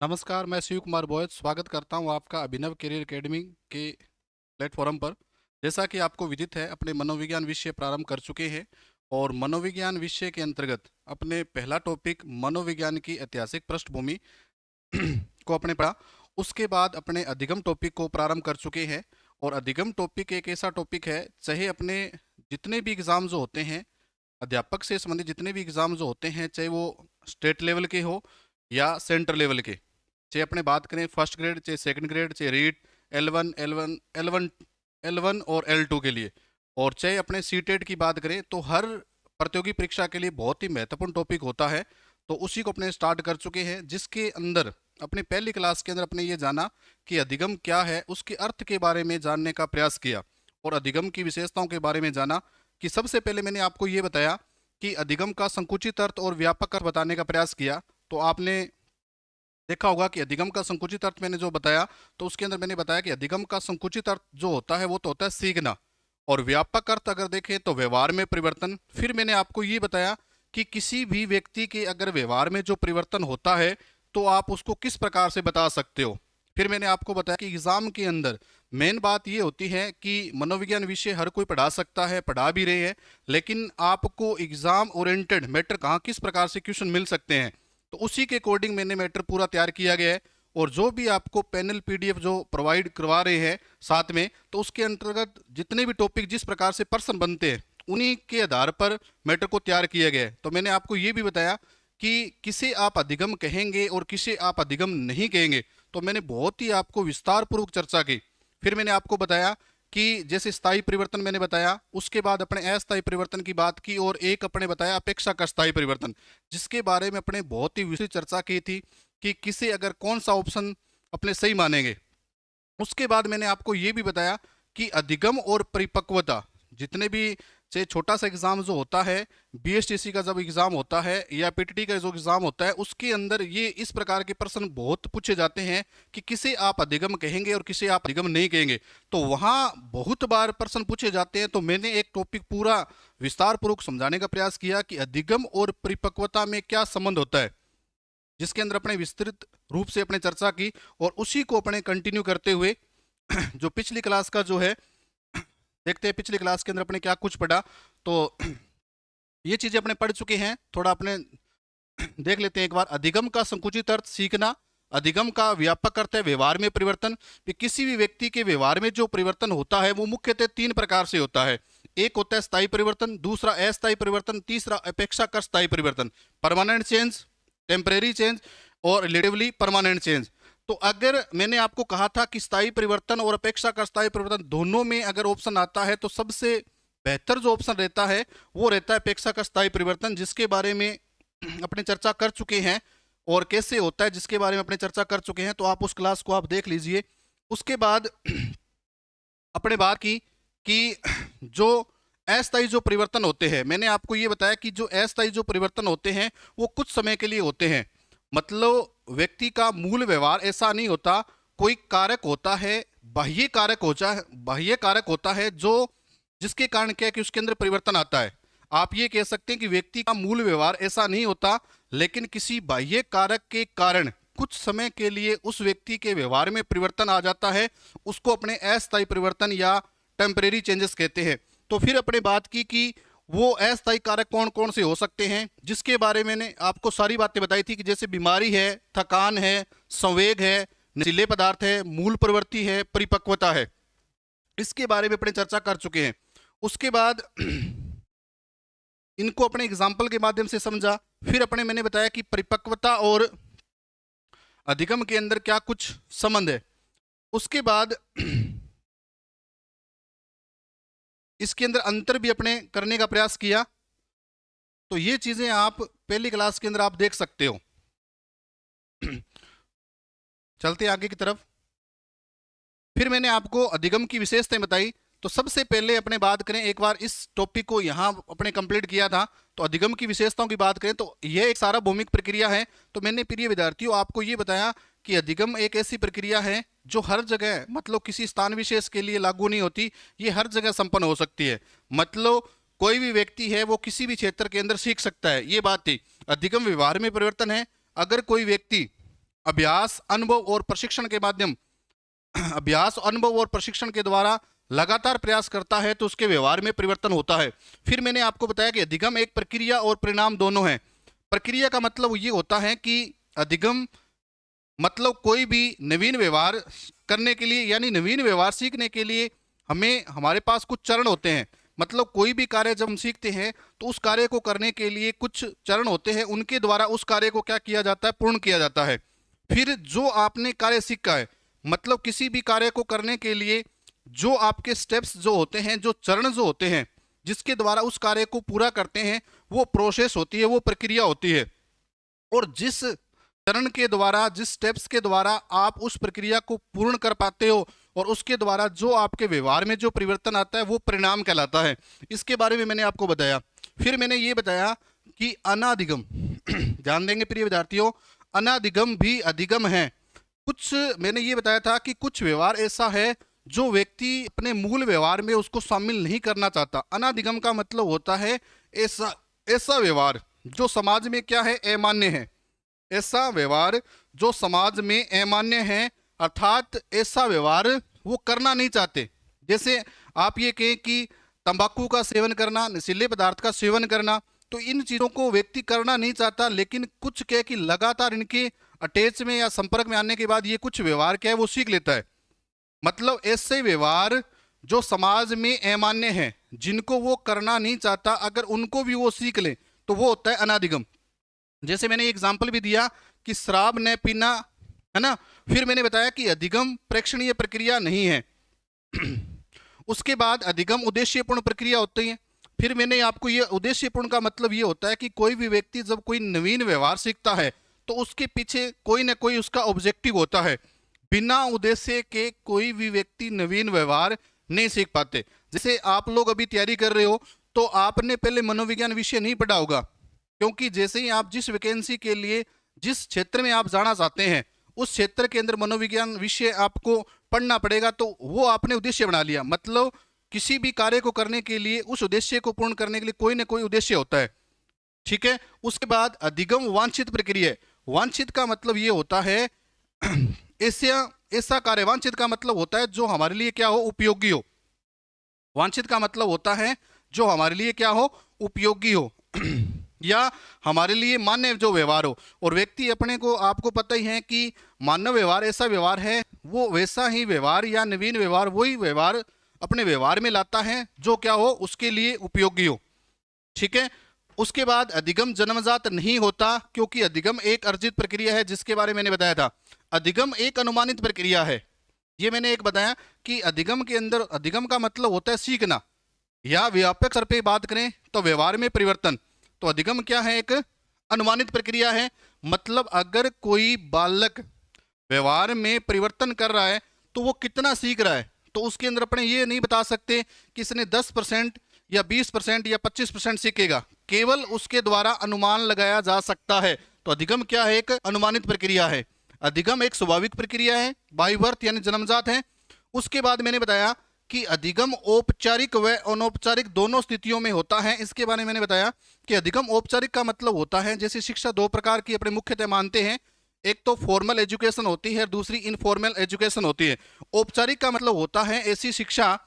नमस्कार, मैं शिव कुमार बोयत स्वागत करता हूं आपका अभिनव करियर एकेडमी के प्लेटफॉर्म पर। जैसा कि आपको विदित है, अपने मनोविज्ञान विषय प्रारंभ कर चुके हैं और मनोविज्ञान विषय के अंतर्गत अपने पहला टॉपिक मनोविज्ञान की ऐतिहासिक पृष्ठभूमि को अपने पढ़ा। उसके बाद अपने अधिगम टॉपिक को प्रारंभ कर चुके हैं और अधिगम टॉपिक एक ऐसा टॉपिक है, चाहे अपने जितने भी एग्ज़ाम जो होते हैं, अध्यापक से संबंधित जितने भी एग्ज़ाम जो होते हैं, चाहे वो स्टेट लेवल के हो या सेंटर लेवल के, चाहे अपने बात करें फर्स्ट ग्रेड, चाहे सेकंड ग्रेड, चाहे REET L1 L1 L1 L1 और L2 के लिए, और चाहे अपने सीटेट की बात करें, तो हर प्रतियोगी परीक्षा के लिए बहुत ही महत्वपूर्ण टॉपिक होता है। तो उसी को अपने स्टार्ट कर चुके हैं, जिसके अंदर अपनी पहली क्लास के अंदर अपने ये जाना कि अधिगम क्या है, उसके अर्थ के बारे में जानने का प्रयास किया और अधिगम की विशेषताओं के बारे में जाना। कि सबसे पहले मैंने आपको ये बताया कि अधिगम का संकुचित अर्थ और व्यापक अर्थ बताने का प्रयास किया। तो आपने देखा होगा कि अधिगम का संकुचित अर्थ मैंने जो बताया, तो उसके अंदर मैंने बताया कि अधिगम का संकुचित अर्थ जो होता है वो तो होता है सीखना, और व्यापक अर्थ अगर देखें तो व्यवहार में परिवर्तन। फिर मैंने आपको ये बताया कि किसी भी व्यक्ति के अगर व्यवहार में जो परिवर्तन होता है तो आप उसको किस प्रकार से बता सकते हो। फिर मैंने आपको बताया कि एग्जाम के अंदर मेन बात ये होती है कि मनोविज्ञान विषय हर कोई पढ़ा सकता है, पढ़ा भी रहे हैं, लेकिन आपको एग्जाम ओरिएंटेड मैटर कहाँ किस प्रकार से क्वेश्चन मिल सकते हैं, तो उसी के अकॉर्डिंग मैंने मैटर पूरा तैयार किया गया है। और जो भी आपको पैनल पीडीएफ जो प्रोवाइड करवा रहे हैं साथ में, तो उसके अंतर्गत जितने भी टॉपिक जिस प्रकार से प्रश्न बनते हैं उन्हीं के आधार पर मैटर को तैयार किया गया है। तो मैंने आपको ये भी बताया कि किसे आप अधिगम कहेंगे और किसे आप अधिगम नहीं कहेंगे, तो मैंने बहुत ही आपको विस्तार पूर्वक चर्चा की। फिर मैंने आपको बताया कि जैसे स्थायी परिवर्तन मैंने बताया, उसके बाद अपने अस्थायी परिवर्तन की बात की, और एक अपने बताया अपेक्षा का स्थायी परिवर्तन, जिसके बारे में अपने बहुत ही विस्तृत चर्चा की थी कि किसे अगर कौन सा ऑप्शन अपने सही मानेंगे। उसके बाद मैंने आपको ये भी बताया कि अधिगम और परिपक्वता, जितने भी चाहे छोटा सा एग्जाम जो होता है, बीएसटीसी का जब एग्जाम होता है या पीटीटी का जो एग्जाम होता है, उसके अंदर ये इस प्रकार के प्रश्न बहुत पूछे जाते हैं कि किसे आप अधिगम कहेंगे और किसे आप अधिगम नहीं कहेंगे। तो वहाँ बहुत बार प्रश्न पूछे जाते हैं, तो मैंने एक टॉपिक पूरा विस्तार पूर्वक समझाने का प्रयास किया कि अधिगम और परिपक्वता में क्या संबंध होता है, जिसके अंदर अपने विस्तृत रूप से अपने चर्चा की। और उसी को अपने कंटिन्यू करते हुए जो पिछली क्लास का जो है, देखते हैं पिछली क्लास के अंदर अपने क्या कुछ पढ़ा। तो ये चीजें अपने पढ़ चुके हैं, थोड़ा अपने देख लेते हैं एक बार। अधिगम का संकुचित अर्थ सीखना, अधिगम का व्यापक अर्थ है व्यवहार में परिवर्तन। कि किसी भी व्यक्ति के व्यवहार में जो परिवर्तन होता है वो मुख्यतः तीन प्रकार से होता है। एक होता है स्थायी परिवर्तन, दूसरा अस्थायी परिवर्तन, तीसरा अपेक्षाकृत स्थायी परिवर्तन। परमानेंट चेंज, टेम्परेरी चेंज और रिलेटिवली परमानेंट चेंज। तो अगर मैंने आपको कहा था कि स्थायी परिवर्तन और अपेक्षाकृत स्थायी परिवर्तन दोनों में अगर ऑप्शन आता है तो सबसे बेहतर जो ऑप्शन रहता है वो रहता है अपेक्षाकृत स्थायी परिवर्तन, जिसके बारे में अपने चर्चा कर चुके हैं, और कैसे होता है जिसके बारे में अपने चर्चा कर चुके हैं। तो आप उस क्लास को आप देख लीजिए। उसके बाद अपने बात की कि जो अस्थायी जो परिवर्तन होते हैं, मैंने आपको ये बताया कि जो अस्थायी जो परिवर्तन होते हैं वो कुछ समय के लिए होते हैं। मतलब व्यक्ति का मूल व्यवहार ऐसा नहीं होता, कोई कारक होता है, बाह्य कारक होता है जो जिसके कारण क्या है कि उसके अंदर परिवर्तन आता है। आप ये कह सकते हैं कि व्यक्ति का मूल व्यवहार ऐसा नहीं होता, लेकिन किसी बाह्य कारक के कारण कुछ समय के लिए उस व्यक्ति के व्यवहार में परिवर्तन आ जाता है। उसको अपने अस्थायी परिवर्तन या टेम्परेरी चेंजेस कहते हैं। तो फिर अपने बात की कि वो अस्थायी कारक कौन कौन से हो सकते हैं, जिसके बारे में मैंने आपको सारी बातें बताई थी कि जैसे बीमारी है, थकान है, संवेग है, नशीले पदार्थ है, मूल प्रवृत्ति है, परिपक्वता है। इसके बारे में अपने चर्चा कर चुके हैं। उसके बाद इनको अपने एग्जाम्पल के माध्यम से समझा। फिर अपने मैंने बताया कि परिपक्वता और अधिगम के अंदर क्या कुछ संबंध है। उसके बाद इसके अंदर अंतर भी अपने करने का प्रयास किया। तो ये चीजें आप पहली क्लास के अंदर आप देख सकते हो। चलते हैं आगे की तरफ। फिर मैंने आपको अधिगम की विशेषताएं बताई। तो सबसे पहले अपने बात करें, एक बार इस टॉपिक को यहाँ अपने कंप्लीट किया था, तो अधिगम की विशेषताओं की बात करें तो यह एक सार्वभौमिक प्रक्रिया है। तो मैंने प्रिय विद्यार्थियों आपको ये बताया कि अधिगम एक ऐसी प्रक्रिया है जो हर जगह, मतलब किसी स्थान विशेष के लिए लागू नहीं होती, ये हर जगह संपन्न हो सकती है। मतलब कोई भी व्यक्ति है वो किसी भी क्षेत्र के अंदर सीख सकता है, ये बात थी। अधिगम व्यवहार में परिवर्तन है। अगर कोई व्यक्ति अभ्यास, अनुभव और प्रशिक्षण के माध्यम अभ्यास, अनुभव और प्रशिक्षण के द्वारा लगातार प्रयास करता है तो उसके व्यवहार में परिवर्तन होता है। फिर मैंने आपको बताया कि अधिगम एक प्रक्रिया और परिणाम दोनों है। प्रक्रिया का मतलब ये होता है कि अधिगम मतलब कोई भी नवीन व्यवहार करने के लिए, यानी नवीन व्यवहार सीखने के लिए हमें, हमारे पास कुछ चरण होते हैं। मतलब कोई भी कार्य जब हम सीखते हैं तो उस कार्य को करने के लिए कुछ चरण होते हैं, उनके द्वारा उस कार्य को क्या किया जाता है, पूर्ण किया जाता है। फिर जो आपने कार्य सीखा है, मतलब किसी भी कार्य को करने के लिए जो आपके स्टेप्स जो होते हैं, जो चरण जो होते हैं, जिसके द्वारा उस कार्य को पूरा करते हैं, वो प्रोसेस होती है, वो प्रक्रिया होती है। और जिस चरण के द्वारा, जिस स्टेप्स के द्वारा आप उस प्रक्रिया को पूर्ण कर पाते हो और उसके द्वारा जो आपके व्यवहार में जो परिवर्तन आता है वो परिणाम कहलाता है। इसके बारे में मैंने आपको बताया। फिर मैंने ये बताया कि अनादिगम ध्यान देंगे प्रिय विद्यार्थियों, अनादिगम भी अधिगम है। कुछ मैंने ये बताया था कि कुछ व्यवहार ऐसा है जो व्यक्ति अपने मूल व्यवहार में उसको शामिल नहीं करना चाहता। अनादिगम का मतलब होता है ऐसा ऐसा व्यवहार जो समाज में क्या है, अमान्य है। ऐसा व्यवहार जो समाज में अमान्य है, अर्थात ऐसा व्यवहार वो करना नहीं चाहते। जैसे आप ये कहें कि तंबाकू का सेवन करना, नशीले पदार्थ का सेवन करना, तो इन चीज़ों को व्यक्ति करना नहीं चाहता, लेकिन कुछ कह कि लगातार इनके अटैच में या संपर्क में आने के बाद ये कुछ व्यवहार क्या है वो सीख लेता है। मतलब ऐसे व्यवहार जो समाज में अमान्य है, जिनको वो करना नहीं चाहता, अगर उनको भी वो सीख ले तो वो होता है अनादिगम। जैसे मैंने एग्जाम्पल भी दिया कि शराब न पीना, है ना। फिर मैंने बताया कि अधिगम प्रेक्षणीय प्रक्रिया नहीं है। उसके बाद अधिगम उद्देश्यपूर्ण प्रक्रिया होती है। फिर मैंने आपको ये उद्देश्यपूर्ण का मतलब ये होता है कि कोई भी व्यक्ति जब कोई नवीन व्यवहार सीखता है तो उसके पीछे कोई ना कोई उसका ऑब्जेक्टिव होता है। बिना उद्देश्य के कोई भी व्यक्ति नवीन व्यवहार नहीं सीख पाते। जैसे आप लोग अभी तैयारी कर रहे हो तो आपने पहले मनोविज्ञान विषय नहीं पढ़ा होगा, क्योंकि जैसे ही आप जिस वैकेंसी के लिए, जिस क्षेत्र में आप जाना चाहते हैं, उस क्षेत्र के अंदर मनोविज्ञान विषय आपको पढ़ना पड़ेगा, तो वो आपने उद्देश्य बना लिया। मतलब किसी भी कार्य को करने के लिए, उस उद्देश्य को पूर्ण करने के लिए कोई ना कोई उद्देश्य होता है। ठीक है। उसके बाद अधिगम वांछित प्रक्रिया है। वांछित का मतलब ये होता है ऐसा ऐसा कार्य, वांछित का मतलब होता है जो हमारे लिए क्या हो, उपयोगी हो। वांछित का मतलब होता है जो हमारे लिए क्या हो, उपयोगी हो या हमारे लिए मान्य जो व्यवहार हो। और व्यक्ति अपने को, आपको पता ही है कि मानव व्यवहार ऐसा व्यवहार है, वो वैसा ही व्यवहार या नवीन व्यवहार, वही व्यवहार अपने व्यवहार में लाता है जो क्या हो, उसके लिए उपयोगी हो। ठीक है। उसके बाद अधिगम जन्मजात नहीं होता, क्योंकि अधिगम एक अर्जित प्रक्रिया है, जिसके बारे में मैंने बताया था। अधिगम एक अनुमानित प्रक्रिया है। ये मैंने एक बताया कि अधिगम के अंदर, अधिगम का मतलब होता है सीखना, या व्यापक स्तर पे बात करें तो व्यवहार में परिवर्तन। तो अधिगम क्या है, एक अनुमानित प्रक्रिया है। मतलब अगर कोई बालक व्यवहार में परिवर्तन कर रहा है तो वो कितना सीख रहा है, तो उसके अंदर अपने ये नहीं बता सकते कि इसने 10% या 20% या 25% सीखेगा। केवल उसके द्वारा अनुमान लगाया जा सकता है। तो अधिगम क्या है, एक अनुमानित प्रक्रिया है। अधिगम एक स्वाभाविक प्रक्रिया है, बाय बर्थ यानी जन्मजात है। उसके बाद मैंने बताया कि अधिगम औपचारिक व अनौपचारिक दोनों स्थितियों में होता है। इसके बारे में मैंने बताया कि अधिगम औपचारिक का मतलब होता है, जैसे शिक्षा दो प्रकार की अपने मुख्यतः मानते हैं, एक तो फॉर्मल एजुकेशन होती है, दूसरी इनफॉर्मल एजुकेशन होती है। औपचारिक का मतलब होता है ऐसी शिक्षा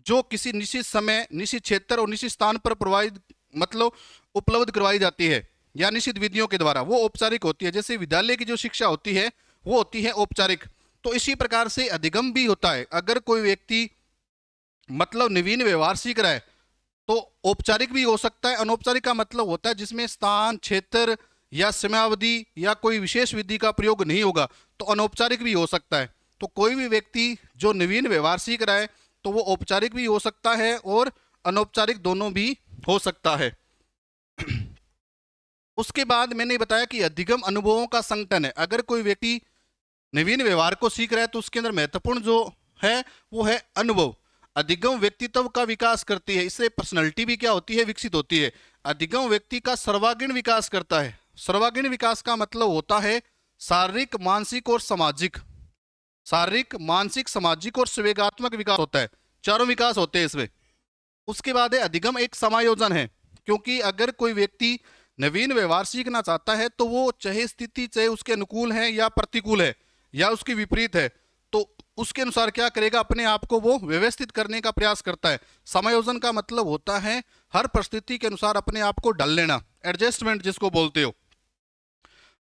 जो किसी निश्चित समय, निश्चित क्षेत्र और निश्चित स्थान पर प्रोवाइड, मतलब उपलब्ध करवाई जाती है या निश्चित विधियों के द्वारा, वो औपचारिक होती है। जैसे विद्यालय की जो शिक्षा होती है वो होती है औपचारिक। तो इसी प्रकार से अधिगम भी होता है। अगर कोई व्यक्ति मतलब नवीन व्यवहार सीख रहा है तो औपचारिक भी हो सकता है। अनौपचारिक का मतलब होता है जिसमें स्थान, क्षेत्र या समयावधि या कोई विशेष विधि का प्रयोग नहीं होगा, तो अनौपचारिक भी हो सकता है। तो कोई भी व्यक्ति जो नवीन व्यवहार सीख रहा है तो वो औपचारिक भी हो सकता है और अनौपचारिक दोनों भी हो सकता है। उसके बाद मैंने बताया कि अधिगम अनुभवों का संगठन है। अगर कोई व्यक्ति नवीन व्यवहार को सीख रहा है तो उसके अंदर महत्वपूर्ण जो है वो है अनुभव। अधिगम व्यक्तित्व का विकास करती है, इससे पर्सनैलिटी भी क्या होती है, विकसित होती है। अधिगम व्यक्ति का सर्वांगीण विकास करता है। सर्वांगीण विकास का मतलब होता है शारीरिक, मानसिक और सामाजिक। शारीरिक, मानसिक, सामाजिक और संवेगात्मक विकास होता है। चारों विकास होते हैं इसमें। उसके बाद है अधिगम एक समायोजन है, क्योंकि अगर कोई व्यक्ति नवीन व्यवहार सीखना चाहता है तो वो चाहे स्थिति चाहे उसके अनुकूल है या प्रतिकूल है या उसके विपरीत है, तो उसके अनुसार क्या करेगा, अपने आप को वो व्यवस्थित करने का प्रयास करता है। समायोजन का मतलब होता है हर परिस्थिति के अनुसार अपने आप को ढाल लेना, एडजस्टमेंट जिसको बोलते हो।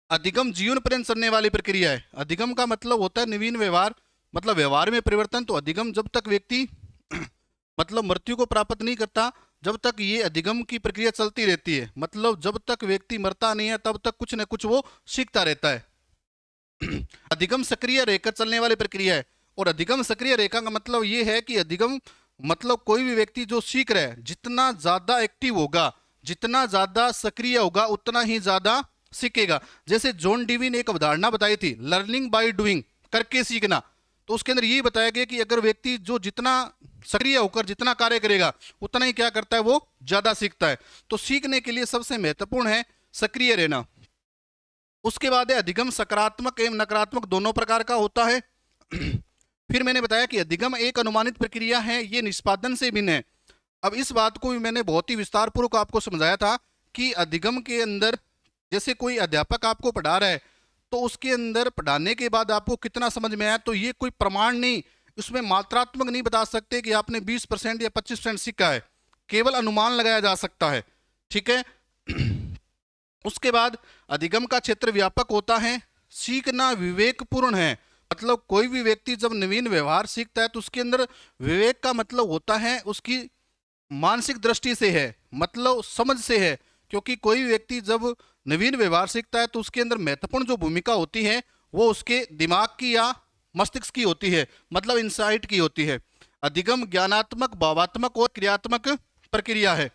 अधिगम जीवन पर्यंत चलने वाली प्रक्रिया है। अधिगम का मतलब होता है नवीन व्यवहार, मतलब व्यवहार में परिवर्तन। तो अधिगम जब तक व्यक्ति मतलब मृत्यु को प्राप्त नहीं करता, जब तक ये अधिगम की प्रक्रिया चलती रहती है, मतलब जब तक व्यक्ति मरता नहीं है तब तक कुछ न कुछ वो सीखता रहता है। अधिगम सक्रिय रहकर चलने वाली प्रक्रिया है। और अधिगम सक्रिय रेखा का मतलब ये है कि अधिगम मतलब कोई भी व्यक्ति जो सीख रहा है, जितना ज्यादा एक्टिव होगा, जितना ज्यादा सक्रिय होगा, उतना ही ज्यादा सीखेगा। जैसे जॉन डीवी ने एक अवधारणा बताई थी, लर्निंग बाय डूइंग, करके सीखना। तो उसके अंदर यही बताया गया कि अगर व्यक्ति जो जितना सक्रिय होकर जितना कार्य करेगा, उतना ही क्या करता है, वो ज्यादा सीखता है। तो सीखने के लिए सबसे महत्वपूर्ण है सक्रिय रहना। उसके बाद है अधिगम सकारात्मक एवं नकारात्मक दोनों प्रकार का होता है। फिर मैंने बताया कि अधिगम एक अनुमानित प्रक्रिया है, ये निष्पादन से भिन्न है। अब इस बात को भी मैंने बहुत ही विस्तार पूर्वक आपको समझाया था कि अधिगम के अंदर जैसे कोई अध्यापक आपको पढ़ा रहा है, तो उसके अंदर पढ़ाने के बाद आपको कितना समझ में आया, तो ये कोई प्रमाण नहीं, उसमें मात्रात्मक नहीं बता सकते कि आपने 20% या 25% सीखा है, केवल अनुमान लगाया जा सकता है। ठीक है। उसके बाद अधिगम का क्षेत्र व्यापक होता है, सीखना विवेकपूर्ण है। मतलब कोई भी व्यक्ति जब नवीन व्यवहार सीखता है तो उसके अंदर विवेक का मतलब होता है उसकी मानसिक दृष्टि से है, मतलब समझ से है। क्योंकि कोई व्यक्ति जब नवीन व्यवहार सीखता है तो उसके अंदर महत्वपूर्ण जो भूमिका होती है वो उसके दिमाग की या मस्तिष्क की होती है, मतलब इंसाइट की होती है। अधिगम ज्ञानात्मक, भावात्मक और क्रियात्मक प्रक्रिया है।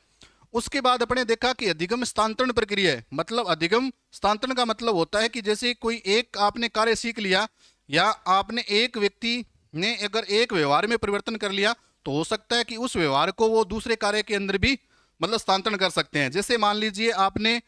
उसके बाद अपने देखा कि अधिगम स्थानांतरण प्रक्रिया है। मतलब अधिगम स्थानांतरण का मतलब होता है कि जैसे कोई एक आपने कार्य सीख लिया या आपने एक व्यक्ति ने अगर एक व्यवहार में परिवर्तन कर लिया, तो हो सकता है कि उस व्यवहार को वो दूसरे कार्य के अंदर भी मतलब स्थानांतरण कर सकते हैं। जैसे मान लीजिए आपने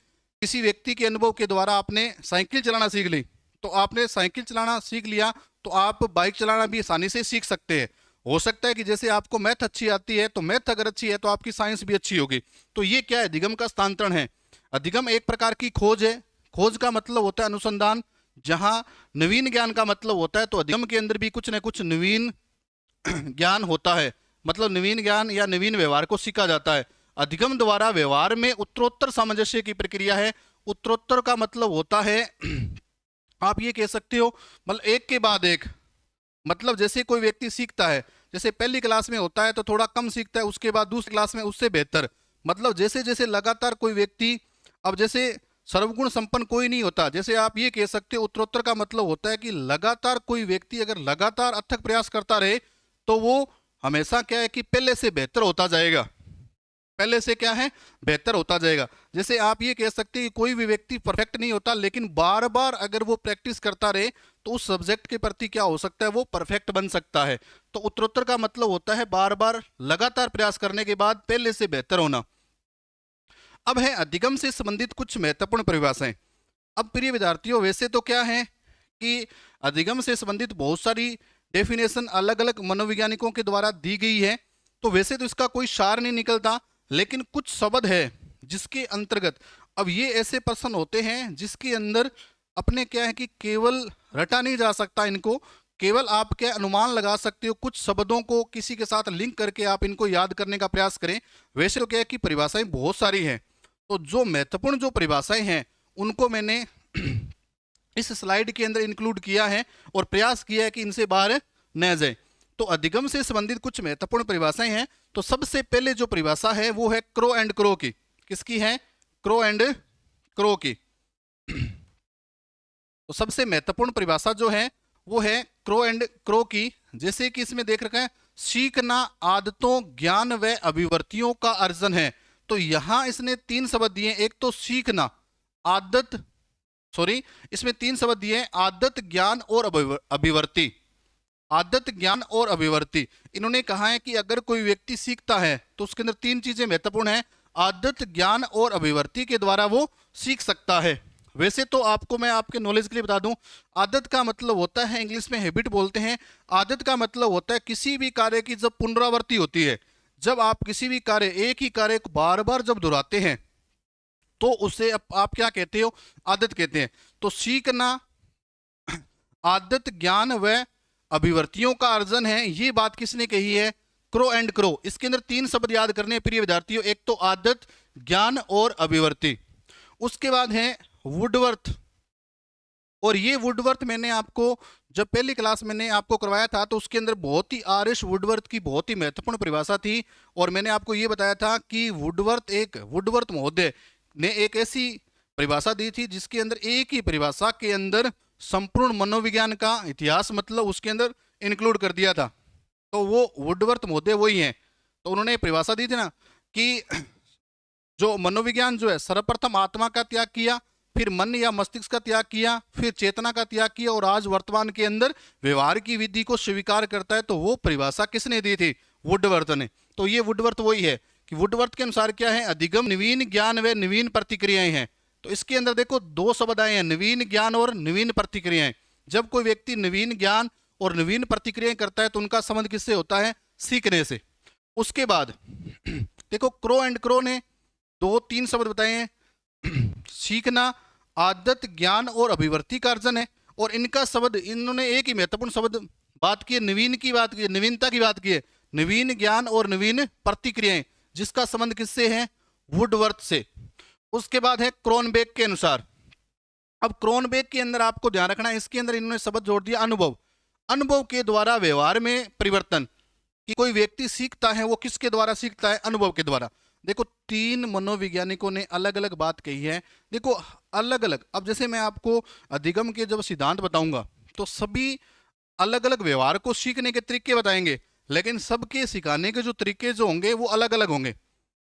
किसी व्यक्ति के अनुभव के द्वारा आपने साइकिल चलाना सीख ली, तो आपने साइकिल चलाना सीख लिया तो आप बाइक चलाना भी आसानी से सीख सकते हैं। हो सकता है कि जैसे आपको मैथ अच्छी आती है, तो मैथ अगर अच्छी है तो आपकी साइंस भी अच्छी होगी। तो ये क्या है, अधिगम का स्थानांतरण है। अधिगम एक प्रकार की खोज है। खोज का मतलब होता है अनुसंधान, जहां नवीन ज्ञान का मतलब होता है। तो अधिगम के अंदर भी कुछ न कुछ नवीन ज्ञान होता है, मतलब नवीन ज्ञान या नवीन व्यवहार को सीखा जाता है। अधिगम द्वारा व्यवहार में उत्तरोत्तर सामंजस्य की प्रक्रिया है। उत्तरोत्तर का मतलब होता है आप ये कह सकते हो मतलब एक के बाद एक, मतलब जैसे कोई व्यक्ति सीखता है, जैसे पहली क्लास में होता है तो थोड़ा कम सीखता है, उसके बाद दूसरी क्लास में उससे बेहतर, मतलब जैसे जैसे लगातार कोई व्यक्ति, अब जैसे सर्वगुण संपन्न कोई नहीं होता, जैसे आप ये कह सकते हो उत्तरोत्तर का मतलब होता है कि लगातार कोई व्यक्ति अगर लगातार अथक प्रयास करता रहे तो वो हमेशा क्या है कि पहले से बेहतर होता जाएगा, पहले से क्या है बेहतर होता जाएगा। जैसे आप ये कह सकते हैं कि कोई भी व्यक्ति परफेक्ट नहीं होता, लेकिन बार बार अगर वो प्रैक्टिस करता रहे तो उस सब्जेक्ट के प्रति क्या हो सकता है, वो परफेक्ट बन सकता है। तो उत्तरोत्तर का मतलब होता है बार बार लगातार प्रयास करने के बाद पहले से बेहतर होना। अब है अधिगम से संबंधित कुछ महत्वपूर्ण परिभाषाएं। अब प्रिय विद्यार्थियों, वैसे तो क्या है कि अधिगम से संबंधित बहुत सारी डेफिनेशन अलग अलग मनोवैज्ञानिकों के द्वारा दी गई है, तो वैसे तो इसका कोई सार नहीं निकलता, लेकिन कुछ शब्द है जिसके अंतर्गत अब ये ऐसे प्रश्न होते हैं जिसके अंदर अपने क्या है कि केवल रटा नहीं जा सकता, इनको केवल आप क्या अनुमान लगा सकते हो, कुछ शब्दों को किसी के साथ लिंक करके आप इनको याद करने का प्रयास करें। वैसे तो क्या है कि परिभाषाएं बहुत सारी हैं, तो जो महत्वपूर्ण जो परिभाषाएं हैं उनको मैंने इस स्लाइड के अंदर इंक्लूड किया है और प्रयास किया है कि इनसे बाहर न जाए। तो अधिगम से संबंधित कुछ महत्वपूर्ण परिभाषाएं हैं। तो सबसे पहले जो परिभाषा है वो है क्रो एंड क्रो की। किसकी है? क्रो एंड क्रो की। तो सबसे महत्वपूर्ण परिभाषा जो है वो है क्रो एंड क्रो की। जैसे कि इसमें देख रखा है, सीखना आदतों, ज्ञान व अभिवृत्तियों का अर्जन है। तो यहां इसने तीन शब्द दिए, एक तो सीखना, आदत, सॉरी इसमें तीन शब्द दिए, आदत, ज्ञान और अभिवृत्ति। आदत, ज्ञान और अभिवृत्ति। इन्होंने कहा है कि अगर कोई व्यक्ति सीखता है तो उसके अंदर तीन चीजें महत्वपूर्ण है, आदत, ज्ञान और अभिवृत्ति के द्वारा वो सीख सकता है। वैसे तो आपको मैं आपके नॉलेज के लिए बता दूं, आदत का मतलब होता है, इंग्लिश में हैबिट बोलते हैं। आदत का मतलब होता है किसी भी कार्य की जब पुनरावृत्ति होती है, जब आप किसी भी कार्य, एक ही कार्य को बार बार जब दोहराते हैं तो उसे आप क्या कहते हो, आदत कहते हैं। तो सीखना आदत ज्ञान व अभिवर्तियों का अर्जन है, ये बात किसने कही है, क्रो एंड क्रो। इसके अंदर तीन शब्द याद करने हैं प्रिय विद्यार्थियों, एक तो आदत, ज्ञान और अभिवर्ती। उसके बाद है वुडवर्थ, और ये वुडवर्थ मैंने आपको जब पहली क्लास मैंने आपको करवाया था तो उसके अंदर बहुत ही आरिश वुडवर्थ की बहुत ही महत्वपूर्ण परिभाषा थी, और मैंने आपको ये बताया था कि वुडवर्थ महोदय ने एक ऐसी परिभाषा दी थी जिसके अंदर एक ही परिभाषा के अंदर संपूर्ण मनोविज्ञान का इतिहास मतलब उसके अंदर इंक्लूड कर दिया था। तो वो वुडवर्थ महोदय वही हैं। तो उन्होंने परिभाषा दी थी ना कि जो मनोविज्ञान जो है सर्वप्रथम आत्मा का त्याग किया, फिर मन या मस्तिष्क का त्याग किया, फिर चेतना का त्याग किया, और आज वर्तमान के अंदर व्यवहार की विधि को स्वीकार करता है। तो वो परिभाषा किसने दी थी, वुडवर्थ ने। तो ये वुडवर्थ वही है कि वुडवर्थ के अनुसार क्या है, अधिगम नवीन ज्ञान व नवीन प्रतिक्रियाएं हैं। तो इसके अंदर देखो दो शब्द आए हैं, नवीन ज्ञान और नवीन प्रतिक्रियाएं। जब कोई व्यक्ति नवीन ज्ञान और नवीन प्रतिक्रियाएं करता है तो उनका संबंध किससे होता है, सीखने से। उसके बाद देखो क्रो एंड क्रो ने दो तीन शब्द बताए हैं, सीखना आदत ज्ञान और अभिवर्ती का अर्जन है, और इनका शब्द इन्होंने एक ही महत्वपूर्ण शब्द बात की है, नवीन की बात की है, नवीनता की बात की है, नवीन ज्ञान और नवीन प्रतिक्रियाएं, जिसका संबंध किससे है, वुडवर्थ से। उसके बाद है क्रोनबेक के अनुसार। अब क्रोनबेक के अंदर आपको ध्यान रखना है, इसके अंदर इन्होंने शब्द जोड़ दिया अनुभव। अनुभव के द्वारा व्यवहार में परिवर्तन, कि कोई व्यक्ति सीखता है वो किसके द्वारा सीखता है, अनुभव के द्वारा। देखो तीन मनोवैज्ञानिकों ने अलग अलग बात कही है, देखो अलग अलग। अब जैसे मैं आपको अधिगम के जब सिद्धांत बताऊंगा तो सभी अलग अलग व्यवहार को सीखने के तरीके बताएंगे, लेकिन सबके सिखाने के जो तरीके जो होंगे वो अलग अलग होंगे।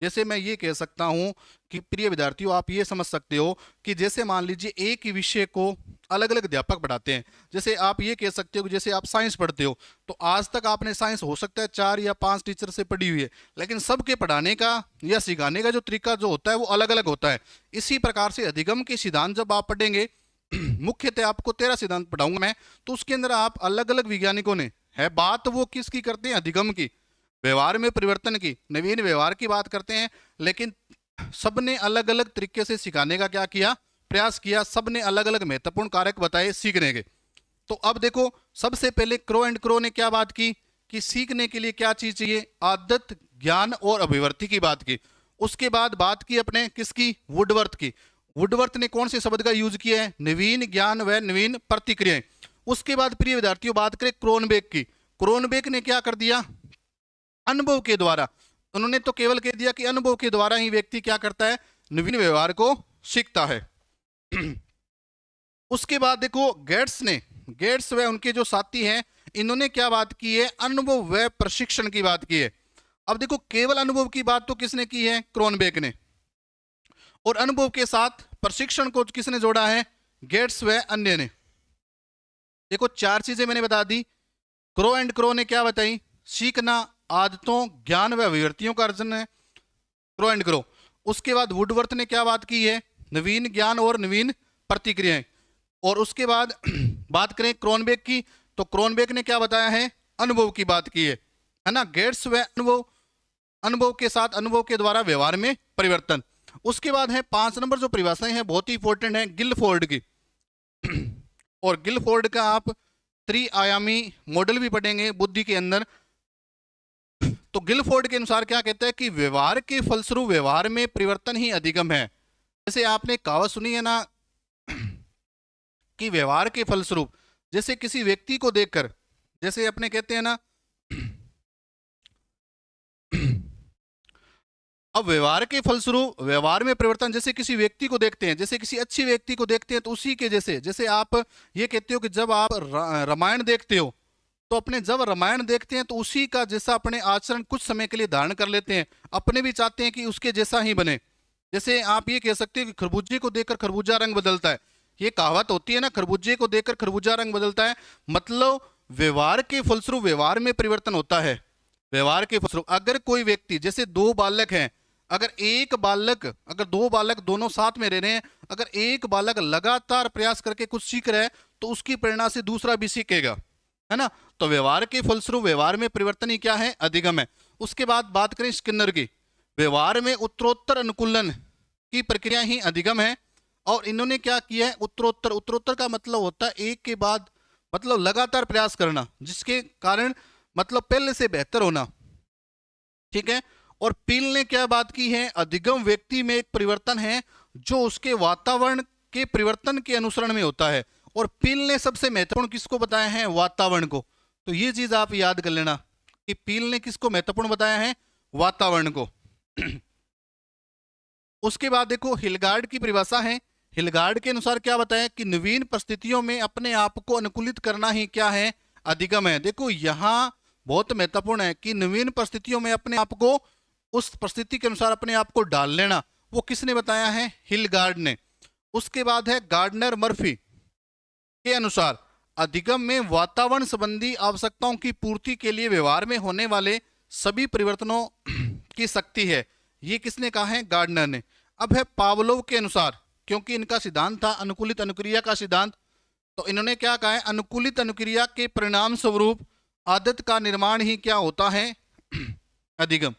जैसे मैं ये कह सकता हूं कि प्रिय विद्यार्थियों आप ये समझ सकते हो कि जैसे मान लीजिए एक ही विषय को अलग अलग अध्यापक पढ़ाते हैं। जैसे आप ये कह सकते हो कि जैसे आप साइंस पढ़ते हो तो आज तक आपने साइंस हो सकता है 4 या 5 टीचर से पढ़ी हुई है, लेकिन सबके पढ़ाने का या सिखाने का जो तरीका जो होता है वो अलग अलग होता है। इसी प्रकार से अधिगम के सिद्धांत जब आप पढ़ेंगे मुख्यतः आपको 13 सिद्धांत पढ़ाऊंगा मैं, तो उसके अंदर आप अलग अलग वैज्ञानिकों ने है बात वो किसकी करते हैं, अधिगम की, व्यवहार में परिवर्तन की, नवीन व्यवहार की बात करते हैं, लेकिन सबने अलग अलग तरीके से सिखाने का क्या किया, प्रयास किया। सबने अलग अलग महत्वपूर्ण कारक बताए सीखने के। तो अब देखो सबसे पहले क्रो एंड क्रो ने क्या बात की कि सीखने के लिए क्या चीज चाहिए, आदत ज्ञान और अभिवर्ती की बात की। उसके बाद बात की अपने किसकी, वुडवर्थ की। वुडवर्थ ने कौन से शब्द का यूज किया है, नवीन ज्ञान व नवीन प्रतिक्रियाएं। उसके बाद प्रिय विद्यार्थियों बात करें क्रोनबेक की। क्रोनबेक ने क्या कर दिया, अनुभव के द्वारा, उन्होंने तो केवल कह दिया कि अनुभव के द्वारा ही व्यक्ति क्या करता है, नवीन व्यवहार को सीखता है। उसके बाद देखो गेट्स व उनके जो साथी हैं इन्होंने क्या बात की है, अनुभव व प्रशिक्षण की बात की है। अब देखो केवल अनुभव की बात तो किसने की है, क्रोनबेक ने, और अनुभव के साथ प्रशिक्षण को किसने जोड़ा है, गेट्स व अन्य ने। देखो चार चीजें मैंने बता दी। क्रो एंड क्रो ने क्या बताई, सीखना आदतों ज्ञान व अभिव्यक्तियों का अर्जन है, क्रो एंड क्रो। उसके बाद वुडवर्थ ने क्या बात की है, नवीन ज्ञान और नवीन प्रतिक्रियाएं। और उसके बाद बात करें क्रोनबेक की, तो क्रोनबेक ने क्या बताया है, अनुभव की बात की है ना, गेट्स व अनुभव के साथ अनुभव के द्वारा व्यवहार में परिवर्तन। उसके बाद है 5 नंबर जो परिभाषाएं हैं बहुत ही इंपॉर्टेंट है, गिलफोर्ड की। और गिलफोर्ड का आप त्रिआयामी मॉडल भी पढ़ेंगे बुद्धि के अंदर। तो गिलफोर्ड के अनुसार क्या कहता है कि व्यवहार के फलस्वरूप व्यवहार में परिवर्तन ही अधिगम है। जैसे आपने कहावत सुनी है ना कि व्यवहार के फलस्वरूप, जैसे किसी व्यक्ति को देखकर, जैसे अपने कहते हैं ना अब व्यवहार के फलस्वरूप व्यवहार में परिवर्तन, जैसे किसी व्यक्ति को देखते हैं, जैसे किसी अच्छी व्यक्ति को देखते हैं तो उसी के जैसे, जैसे आप ये कहते हो कि जब आप रामायण देखते हो तो अपने जब रामायण देखते हैं तो उसी का जैसा अपने आचरण कुछ समय के लिए धारण कर लेते हैं, अपने भी चाहते हैं कि उसके जैसा ही बने। जैसे आप ये कह सकते हो कि खरबूजे को देखकर खरबूजा रंग बदलता है, ये कहावत होती है ना, खरबूजे को देखकर खरबूजा रंग बदलता है, मतलब व्यवहार के फलस्वरूप व्यवहार में परिवर्तन होता है। व्यवहार के फलस्वरूप अगर कोई व्यक्ति, जैसे दो बालक हैं, अगर दो बालक दोनों साथ में रह रहे हैं, अगर एक बालक लगातार प्रयास करके कुछ सीख रहा है तो उसकी प्रेरणा से दूसरा भी सीखेगा, है ना। तो व्यवहार के फलस्वरूप व्यवहार में परिवर्तन ही क्या है, अधिगम है। उसके बाद बात करें स्किनर की, व्यवहार में उत्तरोत्तर अनुकूलन की प्रक्रिया ही अधिगम है। और इन्होंने क्या किया है, उत्तरोत्तर, उत्तरोत्तर का मतलब होता है एक के बाद मतलब लगातार प्रयास करना, जिसके कारण मतलब पहले से बेहतर होना। ठीक है। और पील ने क्या बात की है, अधिगम व्यक्ति में एक परिवर्तन है जो उसके वातावरण के परिवर्तन के अनुसरण में होता है। और पील ने सबसे महत्वपूर्ण किसको बताया है, वातावरण को। तो ये चीज आप याद कर लेना कि पील ने किसको महत्वपूर्ण बताया है, वातावरण को। उसके बाद देखो हिलगार्ड की परिभाषा है। हिलगार्ड के अनुसार क्या बताया कि नवीन परिस्थितियों में अपने आप को अनुकूलित करना ही क्या है, अधिगम है। देखो यहां बहुत महत्वपूर्ण है कि नवीन परिस्थितियों में अपने आप को, उस परिस्थिति के अनुसार अपने आप को डाल लेना, वो किसने बताया है, हिलगार्ड ने। उसके बाद है गार्डनर मर्फी के अनुसार अधिगम में वातावरण संबंधी आवश्यकताओं की पूर्ति के लिए व्यवहार में होने वाले सभी परिवर्तनों की शक्ति है। ये किसने कहा है, गार्डनर ने। अब है पावलोव के अनुसार, क्योंकि इनका सिद्धांत था अनुकूलित अनुक्रिया का सिद्धांत, तो इन्होंने क्या कहा है, अनुकूलित अनुक्रिया के परिणाम स्वरूप आदत का निर्माण ही क्या होता है, अधिगम।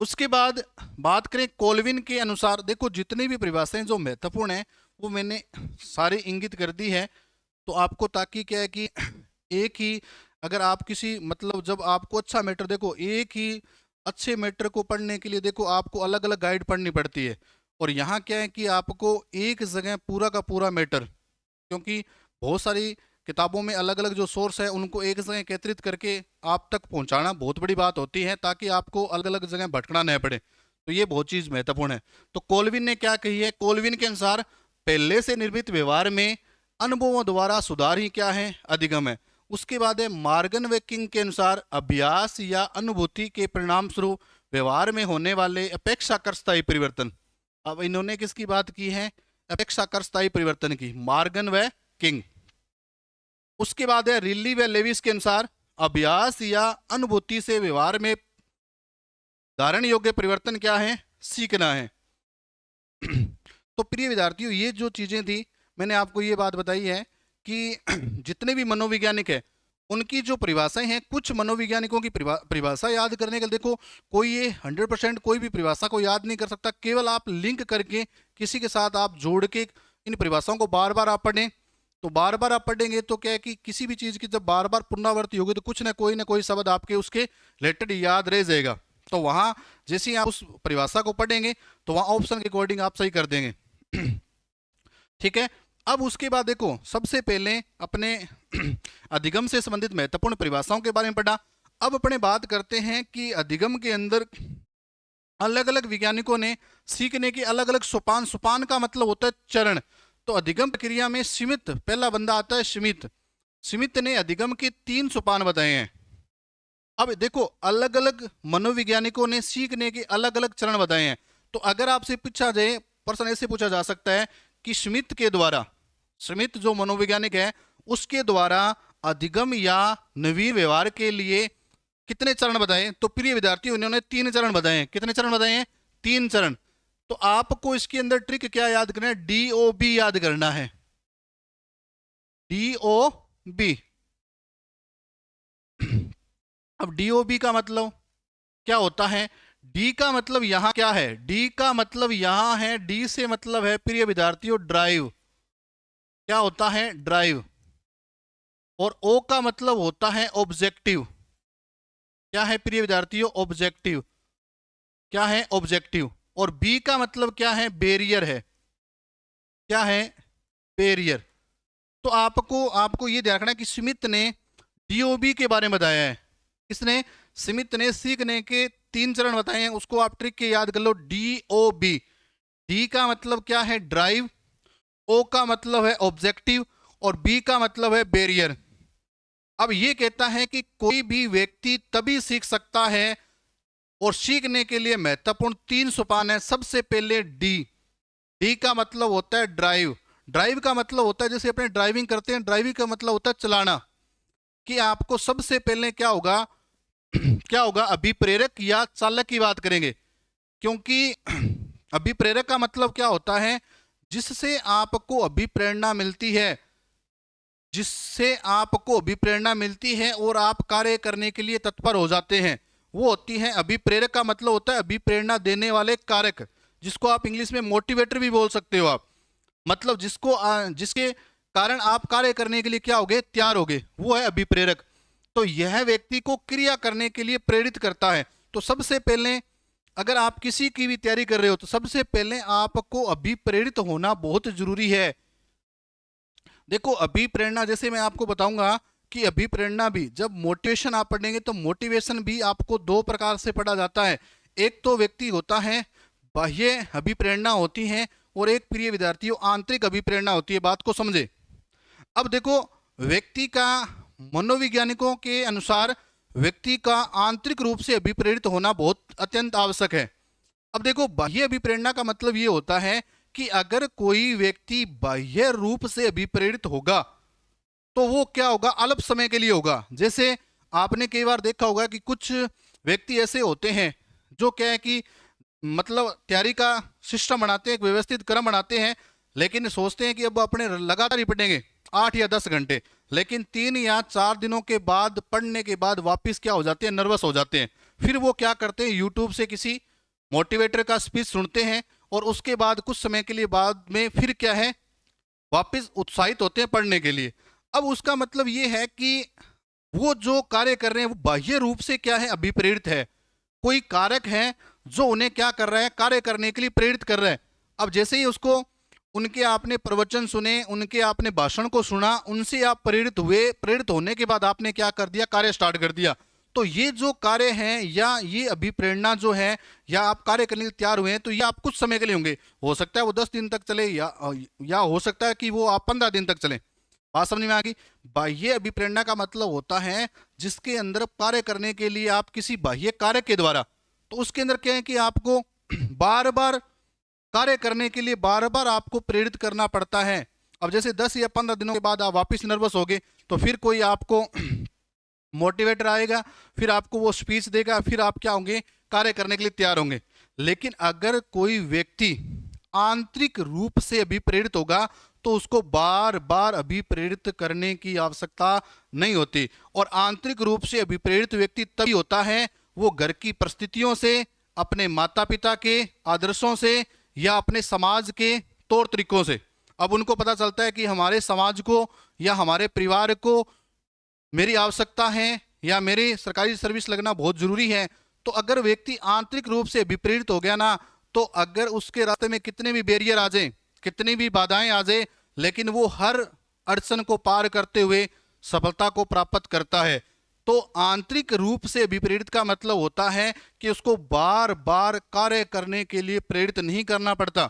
उसके बाद बात करें कोल्विन के अनुसार, देखो जितनी भी परिभाषाएं जो महत्वपूर्ण है वो मैंने सारी इंगित कर दी है, तो आपको ताकि क्या है कि एक ही, अगर आप किसी मतलब जब आपको अच्छा मैटर, देखो एक ही अच्छे मैटर को पढ़ने के लिए देखो आपको अलग अलग गाइड पढ़नी पड़ती है। और यहाँ क्या है कि आपको एक जगह पूरा का पूरा मैटर, क्योंकि बहुत सारी किताबों में अलग अलग जो सोर्स है उनको एक जगह एकत्रित करके आप तक पहुंचाना बहुत बड़ी बात होती है, ताकि आपको अलग अलग जगह भटकना न पड़े। तो ये बहुत चीज महत्वपूर्ण है। तो कोल्विन ने क्या कही है, कोल्विन के अनुसार पहले से निर्मित व्यवहार में अनुभवों द्वारा सुधार ही क्या है, अधिगम है। उसके बाद है मार्गन व किंग के अनुसार अभ्यास या अनुभूति के परिणाम स्वरूप व्यवहार में होने वाले अपेक्षाकृत स्थायी परिवर्तन। अब इन्होंने किसकी बात की है, अपेक्षाकृत स्थायी परिवर्तन की, मार्गन व किंग। उसके बाद है रिल्ली व लेविस के अनुसार अभ्यास या अनुभूति से व्यवहार में धारण योग्य परिवर्तन क्या है, सीखना है। तो प्रिय विद्यार्थियों, ये जो चीजें थी मैंने आपको ये बात बताई है कि जितने भी मनोवैज्ञानिक है उनकी जो परिभाषाएं हैं, कुछ मनोवैज्ञानिकों की परिभाषा याद करने के लिए देखो कोई ये 100% कोई भी परिभाषा को याद नहीं कर सकता, केवल आप लिंक करके किसी के साथ आप जोड़ के इन परिभाषाओं को बार बार आप पढ़ें। तो बार बार आप पढ़ेंगे तो क्या है कि किसी भी चीज की जब बार बार पुनरावृत्ति होगी तो कुछ ना कोई शब्द आपके उसके रिलेटेड याद रह जाएगा। तो वहां जैसे ही आप उस परिभाषा को पढ़ेंगे तो वहां ऑप्शन के अकॉर्डिंग आप सही कर देंगे। ठीक है। अब उसके बाद देखो सबसे पहले अपने अधिगम से संबंधित महत्वपूर्ण परिभाषाओं के बारे में पढ़ा। अब अपने बात करते हैं कि अधिगम के अंदर अलग अलग वैज्ञानिकों ने सीखने के अलग अलग सोपान, सोपान का मतलब होता है चरण। तो अधिगम प्रक्रिया में स्मिथ पहला बंदा आता है, स्मिथ। स्मिथ ने अधिगम के 3 सोपान बताए हैं। अब देखो अलग अलग मनोवैज्ञानिकों ने सीखने के अलग अलग चरण बताए हैं। तो अगर आपसे पूछा जाए, प्रश्न ऐसे पूछा जा सकता है कि स्मिथ के द्वारा, स्मिथ जो मनोवैज्ञानिक है उसके द्वारा अधिगम या नवीन व्यवहार के लिए कितने चरण बताए, तो प्रिय विद्यार्थियों उन्होंने 3 चरण बताए हैं। कितने चरण बताए हैं, 3 चरण। तो आपको इसके अंदर ट्रिक क्या याद करना है, DOB याद करना है, DOB। अब DOB का मतलब क्या होता है, डी का मतलब यहां क्या है, डी का मतलब यहां है, डी से मतलब है प्रिय विद्यार्थियों ड्राइव। क्या होता है, ड्राइव। और ओ का मतलब होता है ऑब्जेक्टिव। क्या है प्रिय विद्यार्थियों, ऑब्जेक्टिव। क्या है, ऑब्जेक्टिव। और बी का मतलब क्या है, बैरियर है। क्या है, बैरियर। तो आपको आपको ये ध्यान रखना है कि स्मिथ ने DOB के बारे में बताया है। किसने, स्मिथ ने सीखने के 3 चरण बताए हैं, उसको आप ट्रिक के याद कर लो, DOB। डी का मतलब क्या है, ड्राइव। ओ का मतलब है ऑब्जेक्टिव और बी का मतलब है बैरियर। अब ये कहता है कि कोई भी व्यक्ति तभी सीख सकता है और सीखने के लिए महत्वपूर्ण 3 सोपान है। सबसे पहले डी, डी का मतलब होता है ड्राइव। ड्राइव का मतलब होता है जैसे अपने ड्राइविंग करते हैं, ड्राइविंग का मतलब होता है चलाना। कि आपको सबसे पहले क्या होगा क्या होगा, अभिप्रेरक या चालक की बात करेंगे। क्योंकि अभिप्रेरक का मतलब क्या होता है, जिससे आपको अभिप्रेरणा मिलती है, जिससे आपको अभिप्रेरणा मिलती है और आप कार्य करने के लिए तत्पर हो जाते हैं, वो होती है अभिप्रेरक। का मतलब होता है अभिप्रेरणा देने वाले कारक। जिसको आप इंग्लिश में मोटिवेटर भी बोल सकते हो आप, मतलब जिसके कारण आप कार्य करने के लिए क्या होगे, तैयार होगे, वो है अभिप्रेरक। तो यह व्यक्ति को क्रिया करने के लिए प्रेरित करता है। तो सबसे पहले अगर आप किसी की भी तैयारी कर रहे हो तो सबसे पहले आपको अभिप्रेरित होना बहुत जरूरी है। देखो अभिप्रेरणा, जैसे मैं आपको बताऊंगा कि अभिप्रेरणा भी, जब मोटिवेशन आप पढ़ेंगे तो मोटिवेशन भी आपको दो प्रकार से पढ़ा जाता है। एक तो व्यक्ति होता है, बाह्य अभिप्रेरणा होती है, और एक प्रिय विद्यार्थियों आंतरिक अभिप्रेरणा होती है। बात को समझे। अब देखो व्यक्ति का, मनोवैज्ञानिकों के अनुसार व्यक्ति का आंतरिक रूप से अभिप्रेरित होना बहुत अत्यंत आवश्यक है। अब देखो बाह्य अभिप्रेरणा का मतलब ये होता है कि अगर कोई व्यक्ति बाह्य रूप से अभिप्रेरित होगा तो वो क्या होगा, अल्प समय के लिए होगा। जैसे आपने कई बार देखा होगा कि कुछ व्यक्ति ऐसे होते हैं जो क्या है कि मतलब तैयारी का सिस्टम बनाते हैं, एक व्यवस्थित क्रम बनाते हैं, लेकिन सोचते हैं कि अब अपने लगातार ही पढ़ेंगे 8 या 10 घंटे, लेकिन 3 या 4 दिनों के बाद पढ़ने के बाद वापस क्या हो जाते हैं, नर्वस हो जाते हैं। फिर वो क्या करते हैं, यूट्यूब से किसी मोटिवेटर का स्पीच सुनते हैं, और उसके बाद कुछ समय के लिए बाद में फिर क्या है, वापस उत्साहित होते हैं पढ़ने के लिए। अब उसका मतलब ये है कि वो जो कार्य कर रहे हैं वो बाह्य रूप से क्या है, अभिप्रेरित है। कोई कारक है जो उन्हें क्या कर रहा है, कार्य करने के लिए प्रेरित कर रहा है। अब जैसे ही उसको, उनके आपने प्रवचन सुने, उनके आपने भाषण को सुना, उनसे आप प्रेरित हुए, प्रेरित होने के बाद आपने क्या कर दिया, कार्य स्टार्ट कर दिया। तो ये जो कार्य हैं या ये अभिप्रेरणा जो है, या आप कार्य करने के लिए तैयार हुए हैं, तो ये आप कुछ समय के लिए होंगे। हो सकता है वो 10 दिन तक चले, या हो सकता है कि वो आप 15 दिन तक चले। बात समझ में आ गई। बाह्य अभिप्रेरणा का मतलब होता है जिसके अंदर कार्य करने के लिए आप किसी बाह्य कार्य के द्वारा, तो उसके अंदर क्या है कि आपको बार बार कार्य करने के लिए बार बार आपको प्रेरित करना पड़ता है। अब जैसे 10 या 15 दिनों के बाद आप वापस नर्वस हो गए, तो फिर कोई आपको मोटिवेटर आएगा, फिर आपको वो स्पीच देगा, फिर आप क्या होंगे, कार्य करने के लिए तैयार होंगे। लेकिन अगर कोई व्यक्ति आंतरिक रूप से अभिप्रेरित होगा तो उसको बार बार अभिप्रेरित करने की आवश्यकता नहीं होती। और आंतरिक रूप से अभिप्रेरित व्यक्ति तभी होता है, वो घर की परिस्थितियों से, अपने माता पिता के आदर्शों से, या अपने समाज के तौर तरीकों से। अब उनको पता चलता है कि हमारे समाज को या हमारे परिवार को मेरी आवश्यकता है, या मेरी सरकारी सर्विस लगना बहुत जरूरी है। तो अगर व्यक्ति आंतरिक रूप से विपरीत हो गया ना, तो अगर उसके रास्ते में कितने भी बैरियर आ जाए, कितनी भी बाधाएं आ जाए, लेकिन वो हर अड़चन को पार करते हुए सफलता को प्राप्त करता है। तो आंतरिक रूप से विपरीत का मतलब होता है कि उसको बार बार कार्य करने के लिए प्रेरित नहीं करना पड़ता।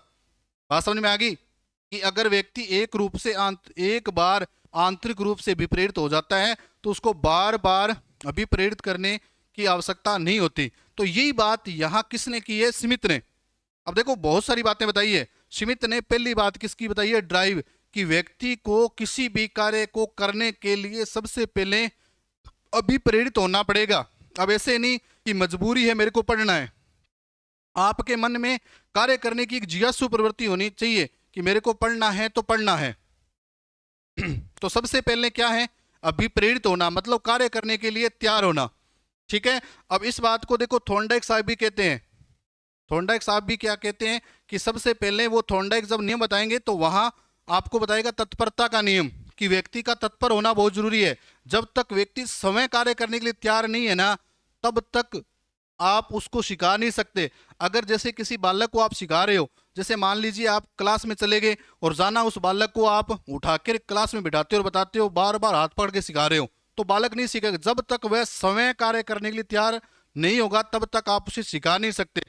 बात समझ में आ गई कि अगर व्यक्ति एक बार आंतरिक रूप से विप्रेरित हो जाता है तो उसको बार बार अभिप्रेरित करने की आवश्यकता नहीं होती। तो यही बात यहाँ किसने की है, स्मिथ ने। अब देखो बहुत सारी बातें बताई है स्मिथ ने। पहली बात किसकी बताई है, ड्राइव, कि व्यक्ति को किसी भी कार्य को करने के लिए सबसे पहले अभिप्रेरित होना पड़ेगा। अब ऐसे नहीं कि मजबूरी है मेरे को पढ़ना है, आपके मन में कार्य करने की एक जिज्ञासु प्रवृत्ति होनी चाहिए कि मेरे को पढ़ना है तो पढ़ना है। तो सबसे पहले क्या है, अभिप्रेरित होना, मतलब कार्य करने के लिए तैयार होना। ठीक है। अब इस बात को देखो थॉर्नडाइक साहब भी कहते हैं। थॉर्नडाइक साहब भी क्या कहते हैं कि सबसे पहले वो थॉर्नडाइक जब नियम बताएंगे तो वहां आपको बताएगा तत्परता का नियम, कि व्यक्ति का तत्पर होना बहुत जरूरी है। जब तक व्यक्ति स्वयं कार्य करने के लिए तैयार नहीं है ना, तब तक आप उसको सिखा नहीं सकते। अगर जैसे किसी बालक को आप सिखा रहे हो, जैसे मान लीजिए आप क्लास में चले गए और जाना उस बालक को आप उठा कर क्लास में बिठाते हो और बताते हो, बार बार हाथ पकड़ के सिखा रहे हो, तो बालक नहीं सीखेगा। जब तक वह स्वयं कार्य करने के लिए तैयार नहीं होगा तब तक आप उसे सिखा नहीं सकते।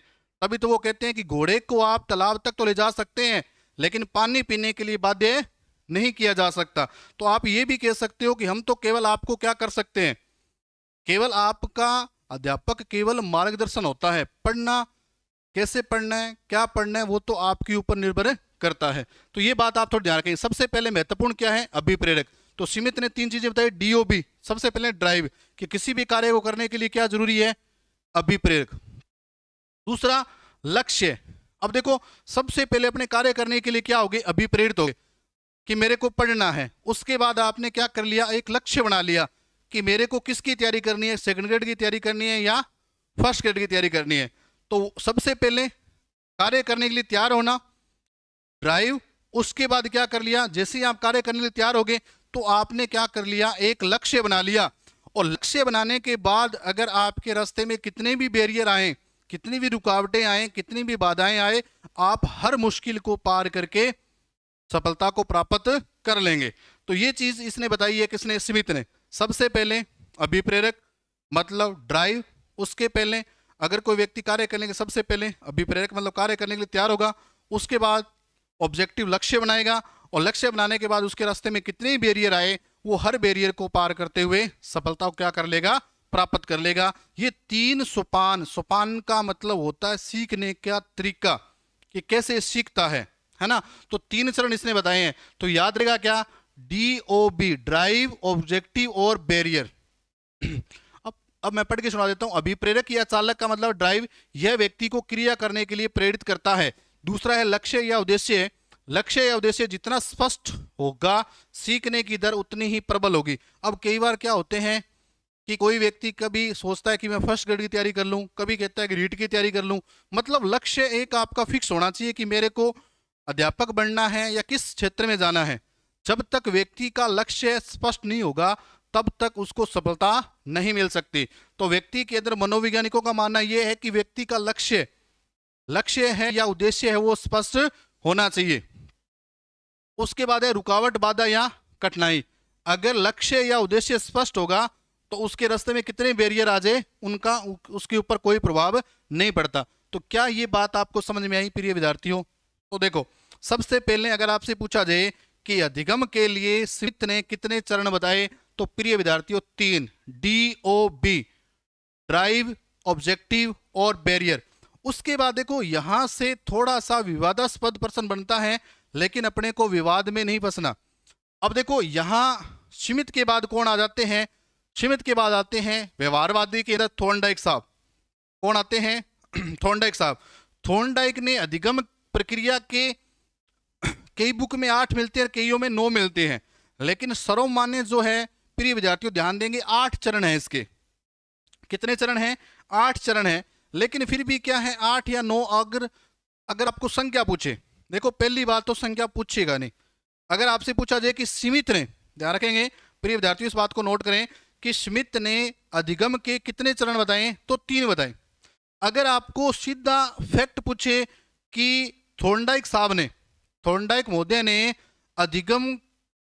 तभी तो वो कहते हैं कि घोड़े को आप तालाब तक तो ले जा सकते हैं लेकिन पानी पीने के लिए बाध्य नहीं किया जा सकता। तो आप ये भी कह सकते हो कि हम तो केवल आपको क्या कर सकते हैं, केवल आपका अध्यापक केवल मार्गदर्शन होता है। पढ़ना, कैसे पढ़ना है, क्या पढ़ना है, वो तो आपके ऊपर निर्भर करता है। तो ये बात आप थोड़ा ध्यान रखें। सबसे पहले महत्वपूर्ण क्या है, अभिप्रेरक। तो स्मिथ ने 3 चीजें बताई, डीओबी, सबसे पहले ड्राइव, कि किसी भी कार्य को करने के लिए क्या जरूरी है, अभिप्रेरक। दूसरा लक्ष्य। अब देखो सबसे पहले अपने कार्य करने के लिए क्या होगे, अभिप्रेरित होगे कि मेरे को पढ़ना है। उसके बाद आपने क्या कर लिया, एक लक्ष्य बना लिया कि मेरे को किसकी तैयारी करनी है, सेकंड ग्रेड की तैयारी करनी है या फर्स्ट ग्रेड की तैयारी करनी है। तो सबसे पहले कार्य करने के लिए तैयार होना, ड्राइव। उसके बाद क्या कर लिया, जैसे ही आप कार्य करने के लिए तैयार हो गए तो आपने क्या कर लिया, एक लक्ष्य बना लिया। और लक्ष्य बनाने के बाद अगर आपके रास्ते में कितने भी बैरियर आए, कितनी भी रुकावटें आए, कितनी भी बाधाएं आए, आप हर मुश्किल को पार करके सफलता को प्राप्त कर लेंगे। तो ये चीज इसने बताई है, किसने, स्मिथ ने। सबसे पहले अभिप्रेरक मतलब ड्राइव, उसके पहले अगर कोई व्यक्ति कार्य करने के, सबसे पहले अभिप्रेरक मतलब कार्य करने के लिए तैयार होगा, उसके बाद ऑब्जेक्टिव लक्ष्य बनाएगा, और लक्ष्य बनाने के बाद उसके रास्ते में कितने बैरियर आए वो हर बैरियर को पार करते हुए सफलता को क्या कर लेगा, प्राप्त कर लेगा। ये 3 सोपान, सोपान का मतलब होता है सीखने का तरीका, कि कैसे सीखता है ना। तो 3 चरण इसने बताए हैं, तो याद रहेगा क्या, DOB, ड्राइव, ऑब्जेक्टिव और बैरियर। अब मैं पढ़ के सुना देता हूं। अभिप्रेरक या चालक का मतलब ड्राइव, यह व्यक्ति को क्रिया करने के लिए प्रेरित करता है। दूसरा है लक्ष्य या उद्देश्य, लक्ष्य या उद्देश्य जितना स्पष्ट होगा सीखने की दर उतनी ही प्रबल होगी। अब कई बार क्या होते हैं कि कोई व्यक्ति कभी सोचता है कि मैं फर्स्ट ग्रेड की तैयारी कर लूं, कभी कहता है कि रीट की तैयारी कर लूं। मतलब लक्ष्य एक आपका फिक्स होना चाहिए कि मेरे को अध्यापक बनना है या किस क्षेत्र में जाना है। जब तक व्यक्ति का लक्ष्य स्पष्ट नहीं होगा तब तक उसको सफलता नहीं मिल सकती। तो व्यक्ति के अंदर मनोवैज्ञानिकों का मानना यह है कि व्यक्ति का लक्ष्य है या उद्देश्य है वो स्पष्ट होना चाहिए। उसके बाद है रुकावट, बाधा या कठिनाई। अगर लक्ष्य या उद्देश्य स्पष्ट होगा तो उसके रास्ते में कितने बैरियर आ जाए उनका उसके ऊपर कोई प्रभाव नहीं पड़ता। तो क्या ये बात आपको समझ में आई प्रिय विद्यार्थियों? तो देखो, सबसे पहले अगर आपसे पूछा जाए कि अधिगम के लिए स्मिथ ने कितने चरण बताए, तो प्रिय विद्यार्थियों 3, DOB, ड्राइव, ऑब्जेक्टिव और बैरियर। उसके बाद देखो यहां से थोड़ा सा विवादास्पद प्रश्न बनता है, लेकिन अपने को विवाद में नहीं फंसना। अब देखो यहां स्मिथ के बाद कौन आ जाते हैं, स्मिथ के बाद आते हैं व्यवहारवादी के थॉर्नडाइक साहब। कौन आते हैं? थॉर्नडाइक साहब। थॉर्नडाइक ने अधिगम प्रक्रिया के कई बुक में 8 मिलते हैं, कईयों में 9 मिलते हैं, लेकिन सर्वमान्य जो है प्रिय विद्यार्थियों ध्यान देंगे 8 चरण है इसके। कितने चरण हैं? 8 चरण है। लेकिन फिर भी क्या है 8 या 9, अगर आपको संख्या पूछे, देखो पहली बात तो संख्या पूछेगा नहीं। अगर आपसे पूछा जाए कि स्मिथ ने, ध्यान रखेंगे प्रिय विद्यार्थियों इस बात को नोट करें कि स्मिथ ने अधिगम के कितने चरण बताए, तो 3 बताए। अगर आपको सीधा फैक्ट पूछे कि थॉर्नडाइक साहब ने, थॉर्नडाइक महोदय ने अधिगम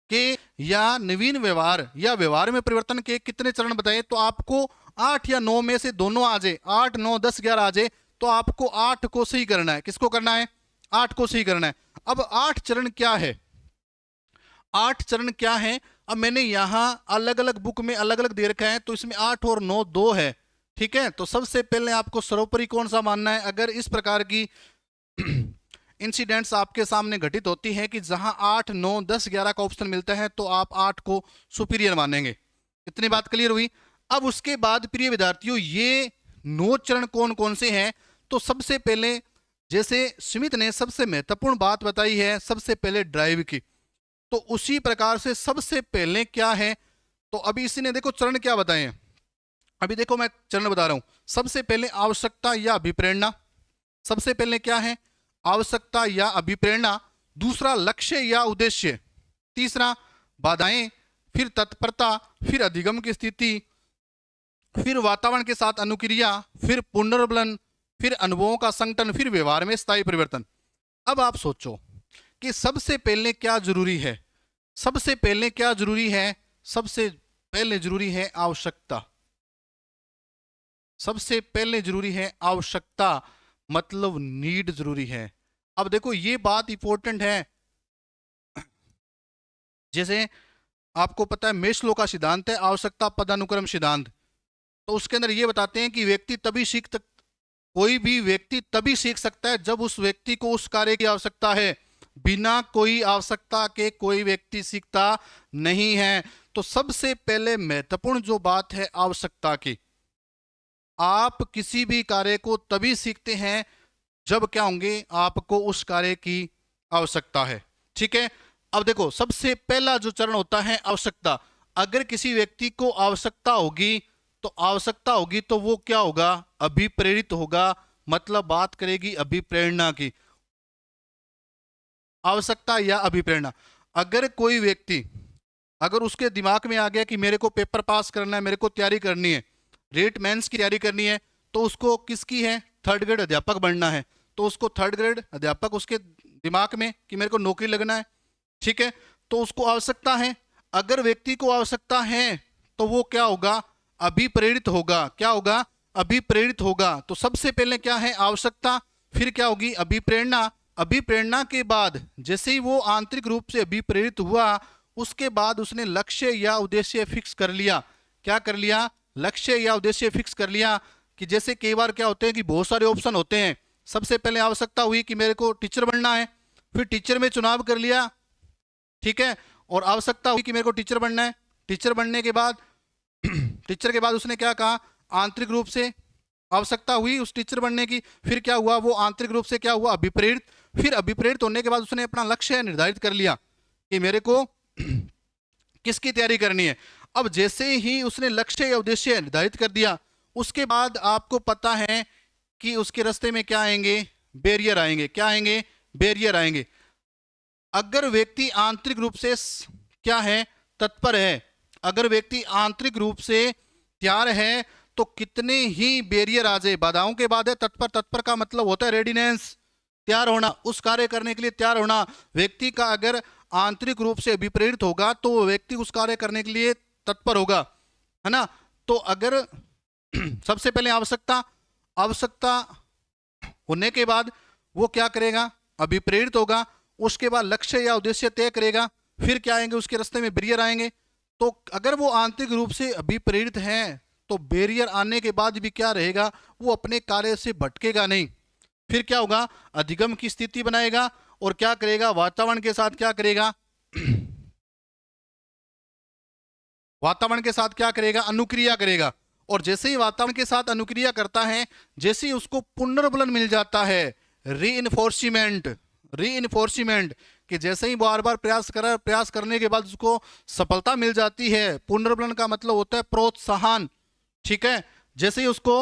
के या नवीन व्यवहार या व्यवहार में परिवर्तन के कितने चरण बताए, तो आपको 8 या 9 में से दोनों आ जाए, 8, 9, 10, 11 आ जाए, तो आपको 8 को सही करना है। किसको करना है? 8 को सही करना है। अब 8 चरण क्या है? 8 चरण क्या है? अब मैंने यहां अलग अलग बुक में अलग अलग दे रखा है, तो इसमें 8 और 9 2 है। ठीक है, तो सबसे पहले आपको सर्वोपरि कौन सा मानना है? अगर इस प्रकार की इंसिडेंट्स आपके सामने घटित होती है कि जहां 8, 9, 10, 11 का ऑप्शन मिलता है, तो आप 8 को सुपीरियर मानेंगे। इतनी बात क्लियर हुई? अब उसके बाद प्रिय विद्यार्थियों ये 9 चरण कौन कौन से हैं? तो सबसे पहले जैसे स्मिथ ने सबसे महत्वपूर्ण बात बताई है सबसे पहले ड्राइव की, तो उसी प्रकार से सबसे पहले क्या है, तो अभी इसी ने देखो चरण क्या बताए हैं। अभी देखो मैं चरण बता रहा हूं। सबसे पहले आवश्यकता या अभिप्रेरणा, सबसे पहले क्या है? आवश्यकता या अभिप्रेरणा। दूसरा लक्ष्य या उद्देश्य। तीसरा बाधाएं, फिर तत्परता, फिर अधिगम की स्थिति, फिर वातावरण के साथ अनुक्रिया, फिर पुनर्बलन, फिर अनुभवों का संगठन, फिर व्यवहार में स्थायी परिवर्तन। अब आप सोचो कि सबसे पहले क्या जरूरी है? सबसे पहले क्या जरूरी है? सबसे पहले जरूरी है आवश्यकता। सबसे पहले जरूरी है आवश्यकता, मतलब नीड जरूरी है। अब देखो ये बात इंपॉर्टेंट है। जैसे आपको पता है मेस्लो का सिद्धांत है आवश्यकता पदानुक्रम सिद्धांत, तो उसके अंदर ये बताते हैं कि व्यक्ति तभी कोई भी व्यक्ति तभी सीख सकता है जब उस व्यक्ति को उस कार्य की आवश्यकता है। बिना कोई आवश्यकता के कोई व्यक्ति सीखता नहीं है। तो सबसे पहले महत्वपूर्ण जो बात है आवश्यकता की, आप किसी भी कार्य को तभी सीखते हैं जब क्या होंगे, आपको उस कार्य की आवश्यकता है। ठीक है, अब देखो सबसे पहला जो चरण होता है आवश्यकता। अगर किसी व्यक्ति को आवश्यकता होगी तो वो क्या होगा? अभिप्रेरित होगा, मतलब बात करेगी अभिप्रेरणा की। आवश्यकता या अभिप्रेरणा, अगर कोई व्यक्ति, अगर उसके दिमाग में आ गया कि मेरे को पेपर पास करना है, मेरे को तैयारी करनी है, रेट मेंस की तैयारी करनी है, तो उसको किसकी है, थर्ड ग्रेड अध्यापक बनना है, तो उसको थर्ड ग्रेड अध्यापक उसके दिमाग में कि मेरे को नौकरी लगना है, ठीक है, तो उसको आवश्यकता है। अगर व्यक्ति को आवश्यकता है तो वो क्या होगा, अभिप्रेरित होगा। क्या होगा, अभिप्रेरित होगा। तो सबसे पहले क्या है, आवश्यकता, फिर क्या होगी, अभिप्रेरणा। अभिप्रेरणा के बाद जैसे ही वो आंतरिक रूप से अभिप्रेरित हुआ, उसके बाद उसने लक्ष्य या उद्देश्य फिक्स कर लिया। क्या कर लिया, लक्ष्य या उद्देश्य फिक्स कर लिया। कि जैसे कई बार क्या होते हैं कि बहुत सारे ऑप्शन होते हैं, सबसे पहले आवश्यकता हुई कि मेरे को टीचर बनना है, फिर टीचर में चुनाव कर लिया, ठीक है, और आवश्यकता हुई कि मेरे को टीचर बनना है। टीचर बनने के बाद टीचर के बाद उसने क्या कहा, आंतरिक रूप से आवश्यकता हुई उस टीचर बनने की, फिर क्या हुआ, वो आंतरिक रूप से क्या हुआ, अभिप्रेरित। फिर अभिप्रेरित होने के बाद उसने अपना लक्ष्य निर्धारित कर लिया कि मेरे को किसकी तैयारी करनी है। अब जैसे ही उसने लक्ष्य या उद्देश्य निर्धारित कर दिया, उसके बाद आपको पता है कि उसके रास्ते में क्या आएंगे, बैरियर आएंगे। क्या आएंगे, बैरियर आएंगे। अगर व्यक्ति आंतरिक रूप से क्या है, तत्पर है, अगर व्यक्ति आंतरिक रूप से तैयार है, तो कितने ही बैरियर आ जाए, बाधाओं के बाद है तत्पर। तत्पर का मतलब होता है रेडिनेंस, तैयार होना, उस कार्य करने के लिए तैयार होना। व्यक्ति का अगर आंतरिक रूप से अभिप्रेरित होगा तो वो व्यक्ति उस कार्य करने के लिए तत्पर होगा, है ना। तो अगर सबसे पहले आवश्यकता, आवश्यकता होने के बाद वो क्या करेगा, अभिप्रेरित होगा। उसके बाद लक्ष्य या उद्देश्य तय करेगा, फिर क्या आएंगे, उसके रास्ते में बैरियर आएंगे। तो अगर वो आंतरिक रूप से अभिप्रेरित है तो बैरियर आने के बाद भी क्या रहेगा, वो अपने कार्य से भटकेगा नहीं। फिर क्या होगा, अधिगम की स्थिति बनाएगा और क्या करेगा, वातावरण के साथ क्या करेगा वातावरण के साथ क्या करेगा, अनुक्रिया करेगा। और जैसे ही वातावरण के साथ अनुक्रिया करता है, जैसे ही उसको पुनर्बलन मिल जाता है, रीइंफोर्समेंट, रीइंफोर्समेंट, कि जैसे ही बार बार प्रयास करने के बाद उसको सफलता मिल जाती है। पुनर्बलन का मतलब होता है प्रोत्साहन, ठीक है। जैसे ही उसको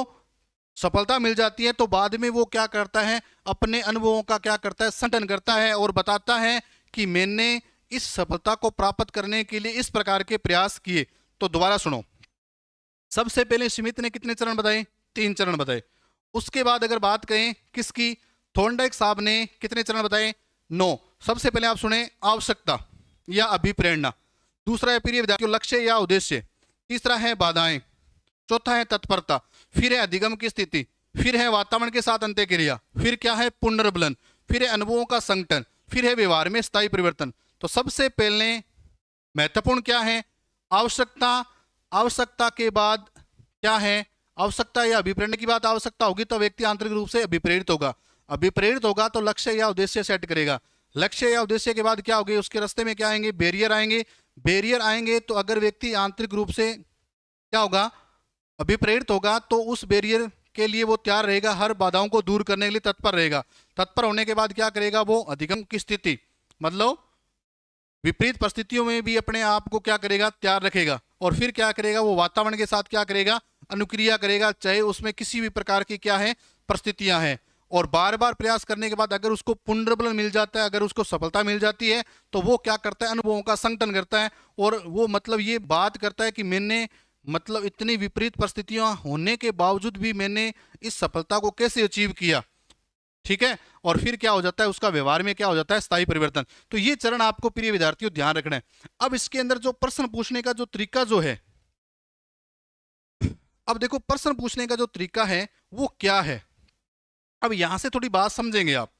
सफलता मिल जाती है तो बाद में वो क्या करता है, अपने अनुभवों का क्या करता है, संटन करता है और बताता है कि मैंने इस सफलता को प्राप्त करने के लिए इस प्रकार के प्रयास किए। तो दोबारा सुनो, सबसे पहले स्मिथ ने कितने चरण बताए, 3 चरण बताए। उसके बाद अगर बात करें किसकी, थॉर्नडाइक साहब ने कितने चरण बताए, 9। सबसे पहले आप सुने, आवश्यकता या अभिप्रेरणा, दूसरा है प्रिय विद्यार्थियों लक्ष्य या उद्देश्य, तीसरा है बाधाएं, चौथा है तत्परता, फिर है अधिगम की स्थिति, फिर है वातावरण के साथ अंत्यक्रिया, फिर क्या है पुनर्बलन, फिर है अनुभवों का संगठन, फिर है व्यवहार में स्थायी परिवर्तन। तो सबसे पहले महत्वपूर्ण क्या है, आवश्यकता। आवश्यकता के बाद क्या है, आवश्यकता या अभिप्रेरणा की बात, आवश्यकता होगी तो व्यक्ति आंतरिक रूप से अभिप्रेरित होगा, अभिप्रेरित होगा तो लक्ष्य या उद्देश्य सेट करेगा, लक्ष्य या उद्देश्य के बाद क्या होगी, उसके रास्ते में क्या आएंगे, बैरियर आएंगे। बैरियर आएंगे तो अगर व्यक्ति आंतरिक रूप से क्या होगा, अभिप्रेरित होगा, तो उस बैरियर के लिए वो तैयार रहेगा, हर बाधाओं को दूर करने के लिए तत्पर रहेगा। तत्पर होने के बाद क्या करेगा, वो अधिगम की स्थिति, मतलब विपरीत परिस्थितियों में भी अपने आप को क्या करेगा, तैयार रखेगा। और फिर क्या करेगा, वो वातावरण के साथ क्या करेगा, अनुक्रिया करेगा, चाहे उसमें किसी भी प्रकार की क्या है, परिस्थितियां हैं। और बार बार प्रयास करने के बाद अगर उसको पुनर्बलन मिल जाता है, अगर उसको सफलता मिल जाती है, तो वो क्या करता है, अनुभवों का संगठन करता है। और वो मतलब ये बात करता है कि मैंने मतलब इतनी विपरीत परिस्थितियां होने के बावजूद भी मैंने इस सफलता को कैसे अचीव किया, ठीक है। और फिर क्या हो जाता है, उसका व्यवहार में क्या हो जाता है, स्थायी परिवर्तन। तो ये चरण आपको प्रिय विद्यार्थियों ध्यान रखना है। अब इसके अंदर जो प्रश्न पूछने का जो तरीका जो है, अब देखो प्रश्न पूछने का जो तरीका है वो क्या है, अब यहां से थोड़ी बात समझेंगे आप।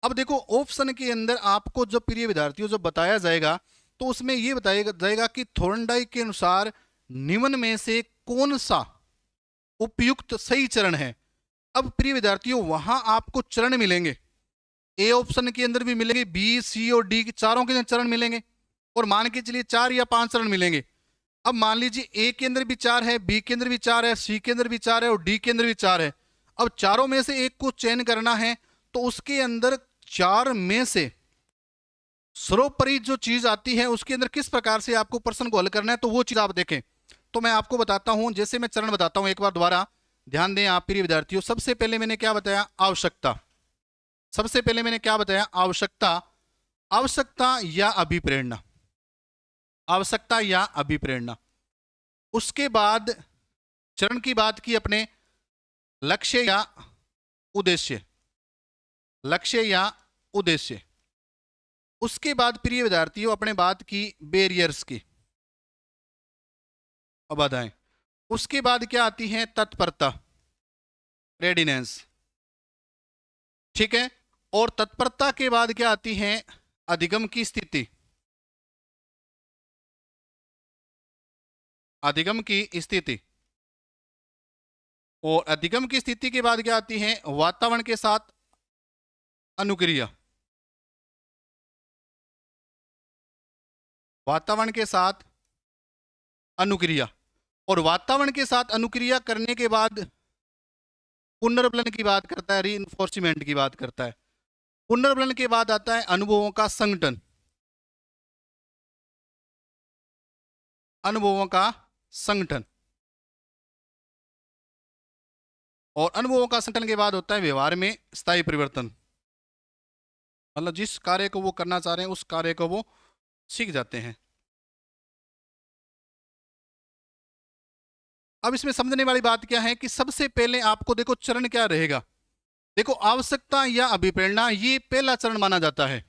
अब देखो ऑप्शन के अंदर आपको जो प्रिय विद्यार्थियों जो बताया जाएगा, तो उसमें ये बताया जाएगा कि थॉर्नडाइक के अनुसार निम्न में से कौन सा उपयुक्त सही चरण है। अब प्रिय विद्यार्थियों वहां आपको चरण मिलेंगे, ए ऑप्शन के अंदर भी मिलेंगे, बी सी और डी चारों के अंदर चरण मिलेंगे, और मान के चलिए 4 या 5 चरण मिलेंगे। अब मान लीजिए ए के अंदर भी 4 है, बी के अंदर भी 4 है, सी के अंदर भी 4 है और डी के अंदर भी 4 है। अब चारों में से एक को चयन करना है, तो उसके अंदर 4 में से सर्वोपरि जो चीज आती है उसके अंदर किस प्रकार से आपको प्रश्न को हल करना है, तो वो चीज आप देखें। तो मैं आपको बताता हूं, जैसे मैं चरण बताता हूं एक बार दोबारा। ध्यान दें आप प्रिय विद्यार्थियों, सबसे पहले मैंने क्या बताया? आवश्यकता। सबसे पहले मैंने क्या बताया? आवश्यकता। आवश्यकता या अभिप्रेरणा, आवश्यकता या अभिप्रेरणा। उसके बाद चरण की बात की अपने, लक्ष्य या उद्देश्य, लक्ष्य या उद्देश्य। उसके बाद प्रिय विद्यार्थियों अपने बात की बैरियर्स की, बाधाएं। उसके बाद क्या आती है? तत्परता, रेडीनेस, ठीक है। और तत्परता के बाद क्या आती है? अधिगम की स्थिति, अधिगम की स्थिति। और अधिगम की स्थिति के बाद क्या आती है? वातावरण के साथ अनुक्रिया, वातावरण के साथ अनुक्रिया। और वातावरण के साथ अनुक्रिया करने के बाद पुनर्बलन की बात करता है, रीइंफोर्समेंट की बात करता है। पुनर्बलन के बाद आता है अनुभवों का संगठन, अनुभवों का संगठन। और अनुभवों का संगठन के बाद होता है व्यवहार में स्थायी परिवर्तन, मतलब जिस कार्य को वो करना चाह रहे हैं उस कार्य को वो सीख जाते हैं। अब इसमें समझने वाली बात क्या है कि सबसे पहले आपको देखो चरण क्या रहेगा। देखो आवश्यकता या अभिप्रेरणा ये पहला चरण माना जाता है।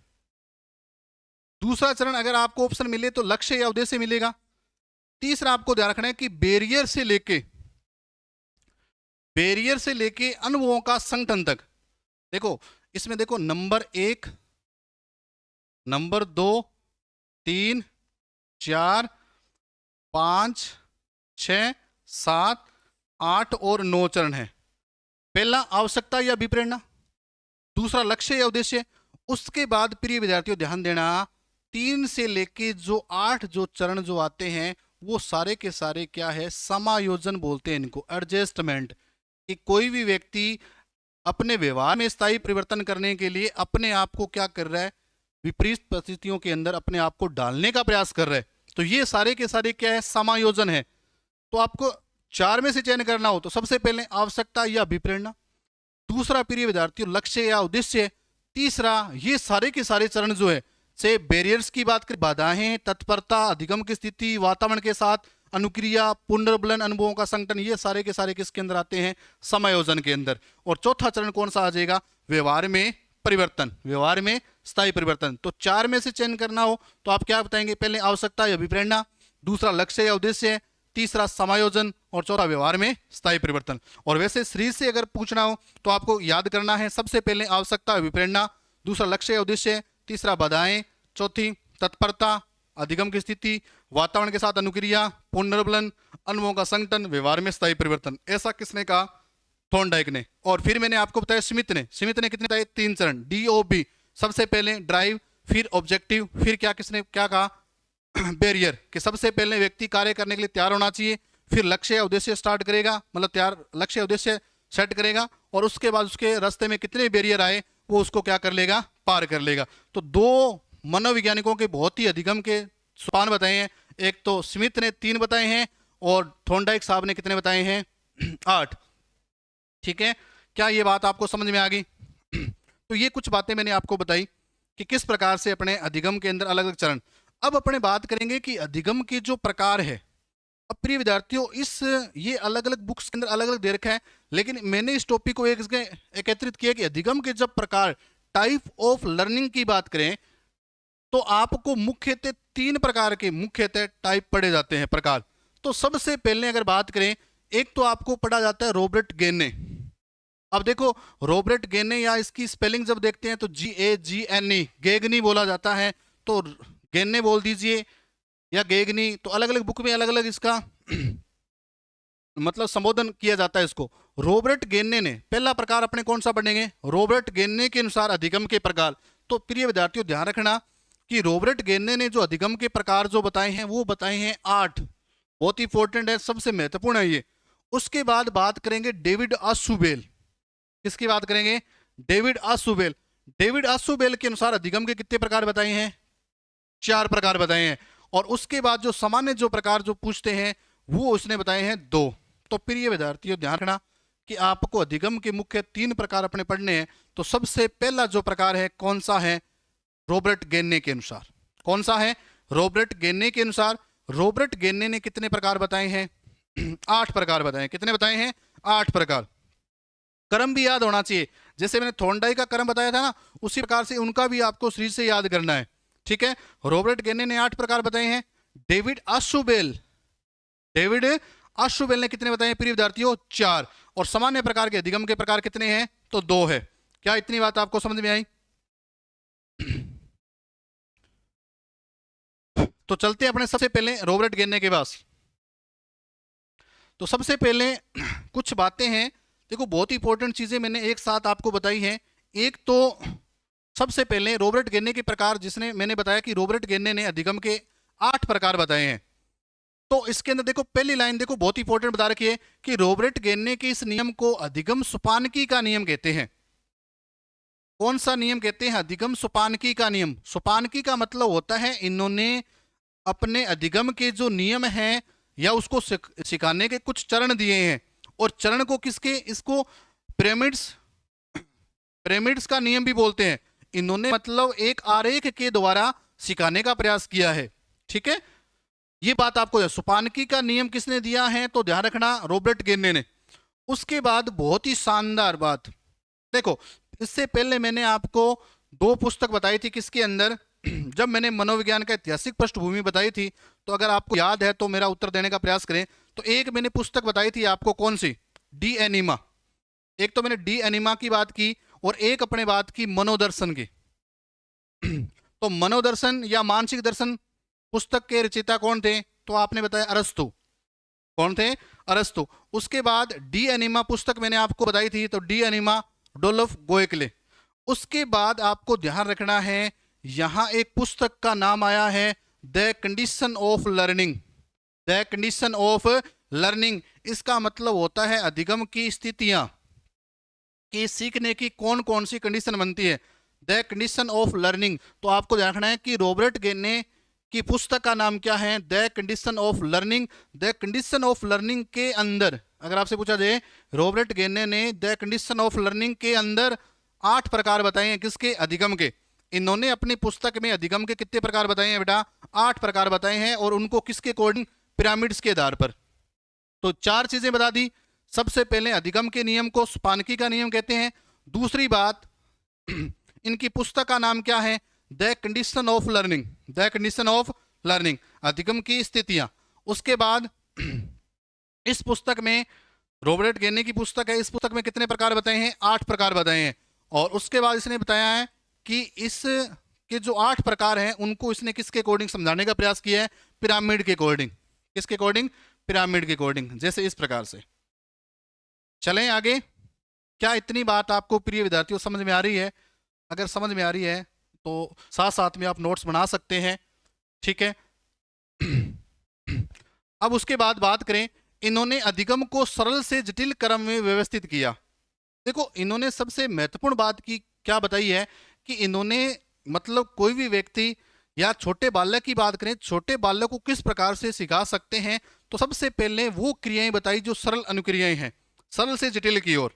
दूसरा चरण अगर आपको ऑप्शन मिले तो लक्ष्य या उद्देश्य मिलेगा। तीसरा आपको ध्यान रखना है कि बैरियर से लेके अनुभवों का संगठन तक। देखो इसमें देखो नंबर 1, नंबर 2, 3, 4, 5, 6, 7, 8 और 9 चरण है। पहला आवश्यकता या अभिप्रेरणा, दूसरा लक्ष्य या उद्देश्य। उसके बाद प्रिय विद्यार्थियों ध्यान देना, 3 से लेके जो 8 जो चरण जो आते हैं वो सारे के सारे क्या है? समायोजन बोलते हैं इनको, एडजस्टमेंट। कि कोई भी व्यक्ति अपने व्यवहार में स्थायी परिवर्तन करने के लिए अपने आप को क्या कर रहा है? विपरीत परिस्थितियों के अंदर अपने आप को डालने का प्रयास कर रहा है। तो ये सारे के सारे क्या है? समायोजन है। तो आपको 4 में से चयन करना हो तो सबसे पहले आवश्यकता या अभिप्रेरणा, दूसरा प्रिय विद्यार्थियों लक्ष्य या उद्देश्य, तीसरा ये सारे के सारे चरण जो है से बैरियर्स की बात करें, बाधाएं, तत्परता, अधिगम की स्थिति, वातावरण के साथ अनुक्रिया, पुनर्बलन, अनुभवों का संगठन, ये सारे के सारे किसके अंदर आते हैं? समायोजन के अंदर। और चौथा चरण कौन सा आ जाएगा? व्यवहार में परिवर्तन, व्यवहार में स्थायी परिवर्तन। तो 4 में से चयन करना हो तो आप क्या बताएंगे? पहले आवश्यकता या अभिप्रेरणा, दूसरा लक्ष्य या उद्देश्य, तीसरा समायोजन और चौथा व्यवहार में स्थायी परिवर्तन। और वैसे शरीर से अगर पूछना हो तो आपको याद करना है, सबसे पहले आवश्यकता अभिप्रेरणा, दूसरा लक्ष्य या उद्देश्य, तीसरा बाधाएं, चौथी तत्परता, अधिगम की स्थिति, वातावरण के साथ अनुक्रिया, पुनर्बलन, अनुभवों का संगठन, व्यवहार में स्थायी परिवर्तन। ऐसा किसने कहा? थॉर्नडाइक ने। और फिर मैंने आपको बताया स्मिथ ने कितने बताए? 3 चरण, DOB। सबसे पहले ड्राइव, फिर ऑब्जेक्टिव, फिर क्या किसने क्या कहा? बैरियर। कि सबसे पहले व्यक्ति कार्य करने के लिए तैयार होना चाहिए, फिर लक्ष्य या उद्देश्य स्टार्ट करेगा, मतलब तैयार लक्ष्य या उद्देश्य सेट करेगा, और उसके बाद उसके रास्ते में कितने बैरियर आए वो उसको क्या कर लेगा? पार कर लेगा। तो 2 मनोवैज्ञानिकों के बहुत ही अधिगम के सोपान बताए हैं। एक तो स्मिथ ने 3 बताए हैं और थॉर्नडाइक साहब ने कितने बताए हैं? 8। ठीक है, क्या ये बात आपको समझ में आ गई? तो ये कुछ बातें मैंने आपको बताई कि किस प्रकार से अपने अधिगम के अंदर अलग अलग चरण। अब अपने बात करेंगे कि अधिगम के जो प्रकार है। अब प्रिय विद्यार्थियों ये अलग अलग बुक्स के अंदर अलग अलग दे रखा है, लेकिन मैंने इस टॉपिक को एकत्रित किया कि अधिगम के जब प्रकार, टाइप ऑफ लर्निंग की बात करें तो आपको मुख्यतः 3 प्रकार के मुख्यतः टाइप पढ़े जाते हैं, प्रकार। तो सबसे पहले अगर बात करें, एक तो आपको पढ़ा जाता है रॉबर्ट गेने। अब देखो रॉबर्ट गेने या इसकी स्पेलिंग जब देखते हैं तो GAGNE, गेगनी बोला जाता है, तो गेने बोल दीजिए या गेगनी। तो अलग अलग बुक में अलग अलग इसका मतलब संबोधन किया जाता है इसको। रॉबर्ट गेने ने पहला प्रकार अपने कौन सा पढ़ेंगे? रॉबर्ट गेने के अनुसार अधिगम के प्रकार। तो प्रिय विद्यार्थियों ध्यान रखना कि रॉबर्ट गेने ने जो अधिगम के प्रकार जो बताए हैं वो बताए हैं 8। बहुत ही इंपॉर्टेंट है, सबसे महत्वपूर्ण है ये। उसके बाद बात करेंगे डेविड आशुबेल। किसकी बात करेंगे? डेविड आशुबेल। डेविड आशुबेल के अनुसार अधिगम के कितने प्रकार बताए हैं? 4 प्रकार बताए हैं। और उसके बाद जो सामान्य जो प्रकार जो पूछते हैं वो उसने बताए हैं 2। तो प्रिय विद्यार्थियों ध्यान रखना कि आपको अधिगम के मुख्य 3 प्रकार अपने पढ़ने हैं। तो सबसे पहला जो प्रकार है कौन सा है? रॉबर्ट गेन्ने के अनुसार। कौन सा है? रॉबर्ट गेन्ने के अनुसार। रॉबर्ट गेन्ने ने कितने प्रकार बताए हैं? 8 प्रकार बताए। कितने बताए हैं? 8 प्रकार। क्रम भी याद होना चाहिए, जैसे मैंने थॉर्नडाइक का क्रम बताया था ना, उसी प्रकार से उनका भी आपको शरीर से याद करना है। ठीक है, रॉबर्ट गेन्ने ने 8 प्रकार बताए हैं। डेविड अशुबेल ने कितने बताए हैं प्रिय विद्यार्थियों? 4। और सामान्य प्रकार के अधिगम के प्रकार कितने हैं? तो 2 है। क्या इतनी बात आपको समझ में आई? तो चलते हैं अपने सबसे पहले रॉबर्ट गेन्ने के पास। तो सबसे पहले कुछ बातें हैं, देखो बहुत ही इंपॉर्टेंट चीजें मैंने एक साथ आपको बताई हैं। एक तो सबसे पहले रॉबर्ट गेन्ने के प्रकार, जिसने मैंने बताया कि रॉबर्ट गेन्ने ने अधिगम के 8 प्रकार बताए हैं। तो इसके अंदर देखो पहली लाइन देखो बहुत ही इंपॉर्टेंट बता रखी है कि रॉबर्ट गेन्ने के इस नियम को अधिगम सोपानकी का नियम कहते हैं। कौन सा नियम कहते हैं? अधिगम सोपानकी का नियम। सोपानकी का मतलब होता है इन्होंने अपने अधिगम के जो नियम हैं या उसको सिखाने के कुछ चरण दिए हैं। और चरण को किसके? इसको पिरामिड्स का नियम भी बोलते हैं। इन्होंने मतलब एक आरेख के द्वारा सिखाने का प्रयास किया है। ठीक है, ये बात आपको, सोपानकी का नियम किसने दिया है? तो ध्यान रखना, रॉबर्ट गेन्ने ने। उसके बाद बहुत ही शानदार बात देखो, इससे पहले मैंने आपको 2 पुस्तक बताई थी। किसके अंदर? जब मैंने मनोविज्ञान का ऐतिहासिक पृष्ठभूमि बताई थी, तो अगर आपको याद है तो मेरा उत्तर देने का प्रयास करें। तो एक मैंने पुस्तक बताई थी आपको, कौन सी? D enema. एक तो मैंने डी एनिमा की बात की और एक अपने बात की मनोदर्शन की। तो मनोदर्शन या मानसिक दर्शन पुस्तक के रचयिता कौन थे? तो आपने बताया अरस्तु। कौन थे? अरस्तु। उसके बाद डी एनिमा पुस्तक मैंने आपको बताई थी, तो डी एनिमा डोल्फ गोएकले। उसके बाद आपको ध्यान रखना है, यहां एक पुस्तक का नाम आया है the condition of learning. The condition of learning, इसका मतलब होता है अधिगम की स्थितियां, कि सीखने की कौन कौन सी कंडीशन बनती है। The condition of learning. तो आपको ध्यान रखना है कि रॉबर्ट गेन्ने की पुस्तक का नाम क्या है? The condition of learning. The condition of learning के अंदर अगर आपसे पूछा जाए, रॉबर्ट गेन्ने ने द कंडीशन ऑफ लर्निंग के अंदर 8 प्रकार बताए हैं। किसके? अधिगम के। इन्होंने अपनी पुस्तक में अधिगम के कितने प्रकार बताए हैं बेटा? 8 प्रकार बताए हैं। और उनको किसके अकॉर्डिंग? पिरामिड्स के आधार पर। तो 4 चीजें बता दी। सबसे पहले अधिगम के नियम को सोपानकी का नियम कहते हैं। दूसरी बात, इनकी पुस्तक का नाम क्या है? The condition of learning. The condition of learning, अधिगम की स्थितियां। उसके बाद इस पुस्तक में, रॉबर्ट गेन्ने की पुस्तक है, इस पुस्तक में कितने प्रकार बताए हैं? 8 प्रकार बताए हैं। और उसके बाद इसने बताया है कि इस के जो 8 प्रकार हैं उनको इसने किसके अकॉर्डिंग समझाने का प्रयास किया है? पिरामिड के अकॉर्डिंग। किसके अकॉर्डिंग? पिरामिड के अकॉर्डिंग। जैसे इस प्रकार से। चलें आगे। क्या इतनी बात आपको प्रिय विद्यार्थियों समझ में आ रही है? अगर समझ में आ रही है तो साथ साथ में आप नोट्स बना सकते हैं। ठीक है। अब उसके बाद बात करें, इन्होंने अधिगम को सरल से जटिल क्रम में व्यवस्थित किया। देखो इन्होंने सबसे महत्वपूर्ण बात की क्या बताई है कि इन्होंने मतलब कोई भी व्यक्ति या छोटे बालक की बात करें, छोटे बालक को किस प्रकार से सिखा सकते हैं। तो सबसे पहले वो क्रियाएं बताई जो सरल अनुक्रियाएं हैं, सरल से जटिल की ओर।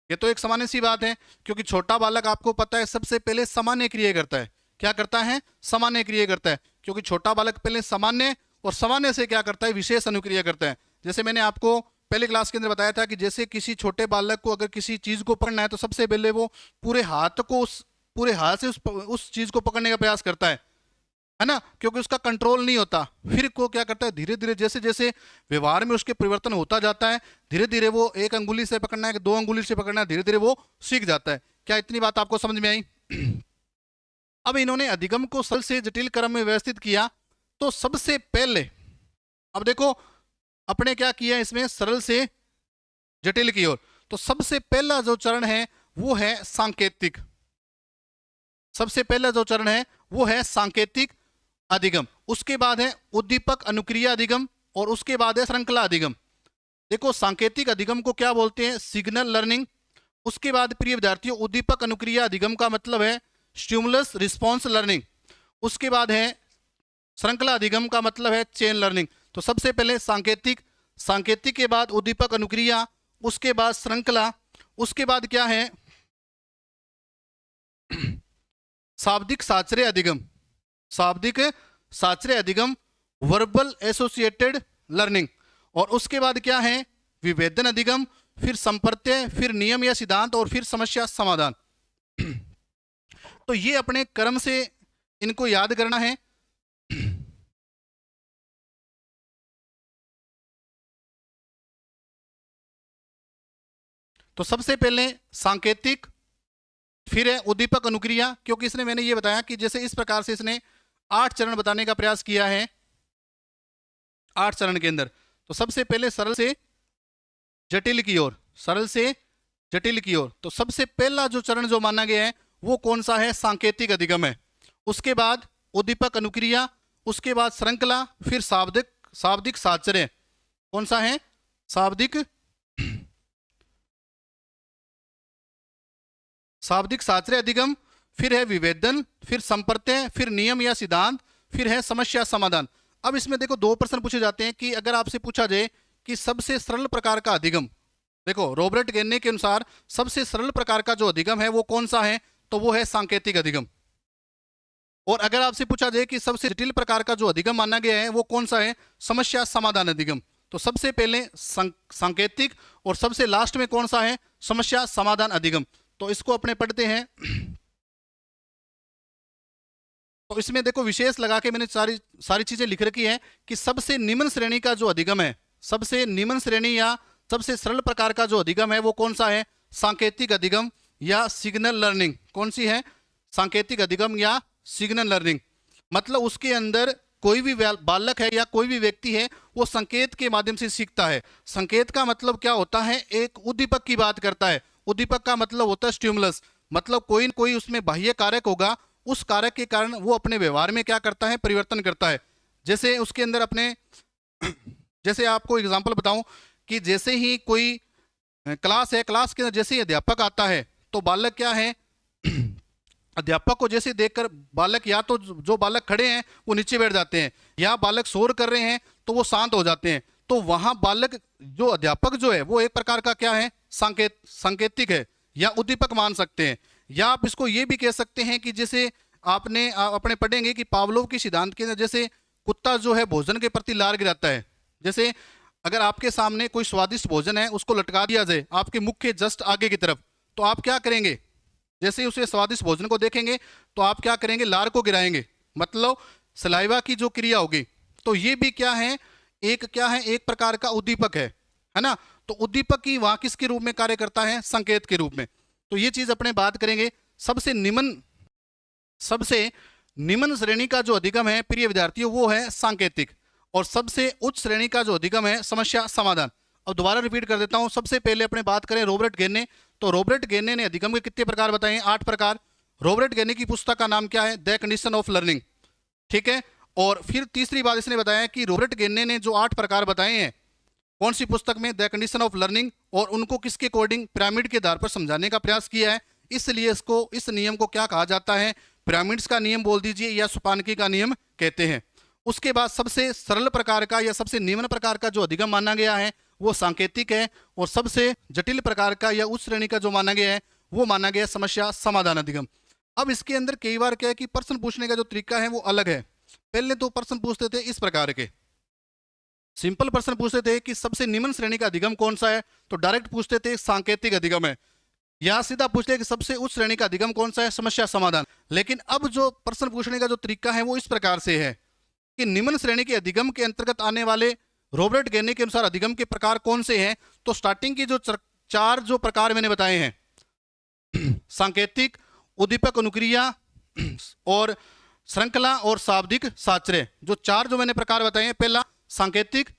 ये तो एक सामान्य सी बात है, क्योंकि छोटा बालक आपको पता है सबसे पहले सामान्य क्रिया करता है। क्या करता है? सामान्य क्रिया करता है। क्योंकि छोटा बालक पहले सामान्य, और सामान्य से क्या करता है? विशेष अनुक्रिया करता है। जैसे मैंने आपको पहले क्लास के अंदर बताया था कि जैसे किसी छोटे बालक को अगर किसी चीज को पकड़ना है तो सबसे पहले वो पूरे हाथ से उस चीज को पकड़ने का प्रयास करता है ना, क्योंकि उसका कंट्रोल नहीं होता। फिर को क्या करता है? धीरे धीरे जैसे जैसे व्यवहार में उसके परिवर्तन होता जाता है, धीरे धीरे वो 1 अंगुली से पकड़ना है कि 2 अंगुली से पकड़ना है, धीरे धीरे वो सीख जाता है। क्या इतनी बात आपको समझ में आई? अब इन्होंने अधिगम को सरल से जटिल क्रम में व्यवस्थित किया। तो सबसे पहले अब देखो अपने क्या किया इसमें, सरल से जटिल की ओर। तो सबसे पहला जो चरण है वो है सांकेतिक। सबसे पहला जो चरण है वो है सांकेतिक अधिगम। उसके बाद है उद्दीपक अनुक्रिया अधिगम, और उसके बाद है श्रृंखला अधिगम। देखो सांकेतिक अधिगम को क्या बोलते हैं? Signal learning. उसके बाद प्रिय विद्यार्थियों उद्दीपक अनुक्रिया अधिगम का मतलब है स्टिमुलस रिस्पॉन्स लर्निंग। उसके बाद है श्रृंखला अधिगम का मतलब है चेन लर्निंग। तो सबसे पहले सांकेतिक, सांकेतिक के बाद उद्दीपक अनुक्रिया, उसके बाद श्रृंखला, उसके बाद क्या है शाब्दिक साचर्य अधिगम, शाब्दिक साचर्य अधिगम, वर्बल एसोसिएटेड लर्निंग, और उसके बाद क्या है विभेदन अधिगम, फिर संप्रत्यय, फिर नियम या सिद्धांत, और फिर समस्या समाधान। तो ये अपने क्रम से इनको याद करना है। तो सबसे पहले सांकेतिक, फिर है उद्दीपक अनुक्रिया, क्योंकि इसने मैंने ये बताया कि जैसे इस प्रकार से इसने 8 चरण बताने का प्रयास किया है 8 चरण के अंदर। तो सबसे पहले सरल से जटिल की ओर, सरल से जटिल की ओर। तो सबसे पहला जो चरण जो माना गया है वो कौन सा है, सांकेतिक अधिगम है। उसके बाद उद्दीपक अनुक्रिया, उसके बाद श्रृंखला, फिर शाब्दिक शाब्दिक साचर्य, कौन सा है शाब्दिक शाब्दिक साचर्य अधिगम, फिर है विभेदन, फिर संप्रत्यय, फिर नियम या सिद्धांत, फिर है समस्या समाधान। अब इसमें देखो 2 प्रश्न पूछे जाते हैं कि अगर आपसे पूछा जाए कि सबसे सरल प्रकार का अधिगम, देखो रॉबर्ट गेन्ने के अनुसार सबसे सरल प्रकार का जो अधिगम है वो कौन सा है, तो वो है सांकेतिक अधिगम। और अगर आपसे पूछा जाए कि सबसे जटिल प्रकार का जो अधिगम माना गया है वो कौन सा है, समस्या समाधान अधिगम। तो सबसे पहले सांकेतिक और सबसे लास्ट में कौन सा है, समस्या समाधान अधिगम। तो इसको अपने पढ़ते हैं। तो इसमें देखो विशेष लगा के मैंने सारी सारी चीजें लिख रखी है कि सबसे निम्न श्रेणी का जो अधिगम है, सबसे निम्न श्रेणी या सबसे सरल प्रकार का जो अधिगम है वो कौन सा है, सांकेतिक अधिगम या सिग्नल लर्निंग। कौन सी है, सांकेतिक अधिगम या सिग्नल लर्निंग। मतलब उसके अंदर कोई भी बालक है या कोई भी व्यक्ति है वो संकेत के माध्यम से सीखता है। संकेत का मतलब क्या होता है, एक उद्दीपक की बात करता है। उद्दीपक का मतलब होता है स्टिमुलस, मतलब कोई न कोई उसमें बाह्य कारक होगा, उस कारक के कारण वो अपने व्यवहार में क्या करता है, परिवर्तन करता है। जैसे उसके अंदर अपने जैसे आपको एग्जांपल बताऊं कि जैसे ही कोई क्लास है, क्लास के अंदर जैसे ही अध्यापक आता है तो बालक क्या है अध्यापक को जैसे देखकर बालक या तो जो बालक खड़े हैं वो नीचे बैठ जाते हैं, या बालक शोर कर रहे हैं तो वो शांत हो जाते हैं। तो वहां बालक जो अध्यापक जो है वो एक प्रकार का क्या है, सांकेतिक है या उद्दीपक मान सकते हैं। या आप इसको ये भी कह सकते हैं कि जैसे आपने अपने पढ़ेंगे कि पावलोव के सिद्धांत के अंदर जैसे कुत्ता जो है भोजन के प्रति लार गिराता है। जैसे अगर आपके सामने कोई स्वादिष्ट भोजन है उसको लटका दिया जाए आपके मुख के जस्ट आगे की तरफ, तो आप क्या करेंगे, जैसे ही उसे स्वादिष्ट भोजन को देखेंगे तो आप क्या करेंगे, लार को गिराएंगे, मतलब सलाइवा की जो क्रिया होगी। तो ये भी क्या है, एक प्रकार का उद्दीपक है ना। तो उद्दीपक ही वहां किसके रूप में कार्य करता है, संकेत के रूप में। तो ये चीज अपने बात करेंगे। सबसे निम्न श्रेणी का जो अधिगम है प्रिय विद्यार्थियों वो है सांकेतिक, और सबसे उच्च श्रेणी का जो अधिगम है समस्या समाधान। अब दोबारा रिपीट कर देता हूं। सबसे पहले अपने बात करें रॉबर्ट गेन्ने, तो रॉबर्ट गेन्ने ने अधिगम के कितने प्रकार बताए हैं, 8 प्रकार। रॉबर्ट गेन्ने की पुस्तक का नाम क्या है, द कंडीशन ऑफ लर्निंग, ठीक है। और फिर तीसरी बात इसने बताया कि रॉबर्ट गेन्ने ने जो 8 प्रकार बताए हैं कौन सी पुस्तक में, द कंडीशन ऑफ लर्निंग, और उनको किसके अकॉर्डिंग, पिरामिड के आधार पर समझाने का प्रयास किया है। इसलिए इसको इस नियम को क्या कहा जाता है, पिरामिड्स का नियम बोल दीजिए या सोपानकी का नियम कहते हैं। उसके बाद सबसे सरल प्रकार का या सबसे निम्न प्रकार का जो अधिगम माना गया है वो सांकेतिक है, और सबसे जटिल प्रकार का या उच्च श्रेणी का जो माना गया है वो माना गया समस्या समाधान अधिगम। अब इसके अंदर कई बार क्या है कि प्रश्न पूछने का जो तरीका है वो अलग है। पहले तो प्रश्न पूछते थे इस प्रकार के, सिंपल प्रश्न पूछते थे कि सबसे निम्न श्रेणी का अधिगम कौन सा है, तो डायरेक्ट पूछते थे सांकेतिक अधिगम है, या सीधा पूछते कि सबसे उच्च श्रेणी का अधिगम कौन सा है, समस्या समाधान। लेकिन अब जो प्रश्न पूछने का जो तरीका है वो इस प्रकार से है कि निम्न श्रेणी के अधिगम के अंतर्गत आने वाले रॉबर्ट गेन्ने के अनुसार अधिगम के प्रकार कौन से हैं। तो स्टार्टिंग की जो 4 जो प्रकार मैंने बताए हैं सांकेतिक, उद्दीपक अनुक्रिया और श्रृंखला और शाब्दिक साचर्य, जो 4 जो मैंने प्रकार बताए हैं, पहला सांकेतिक,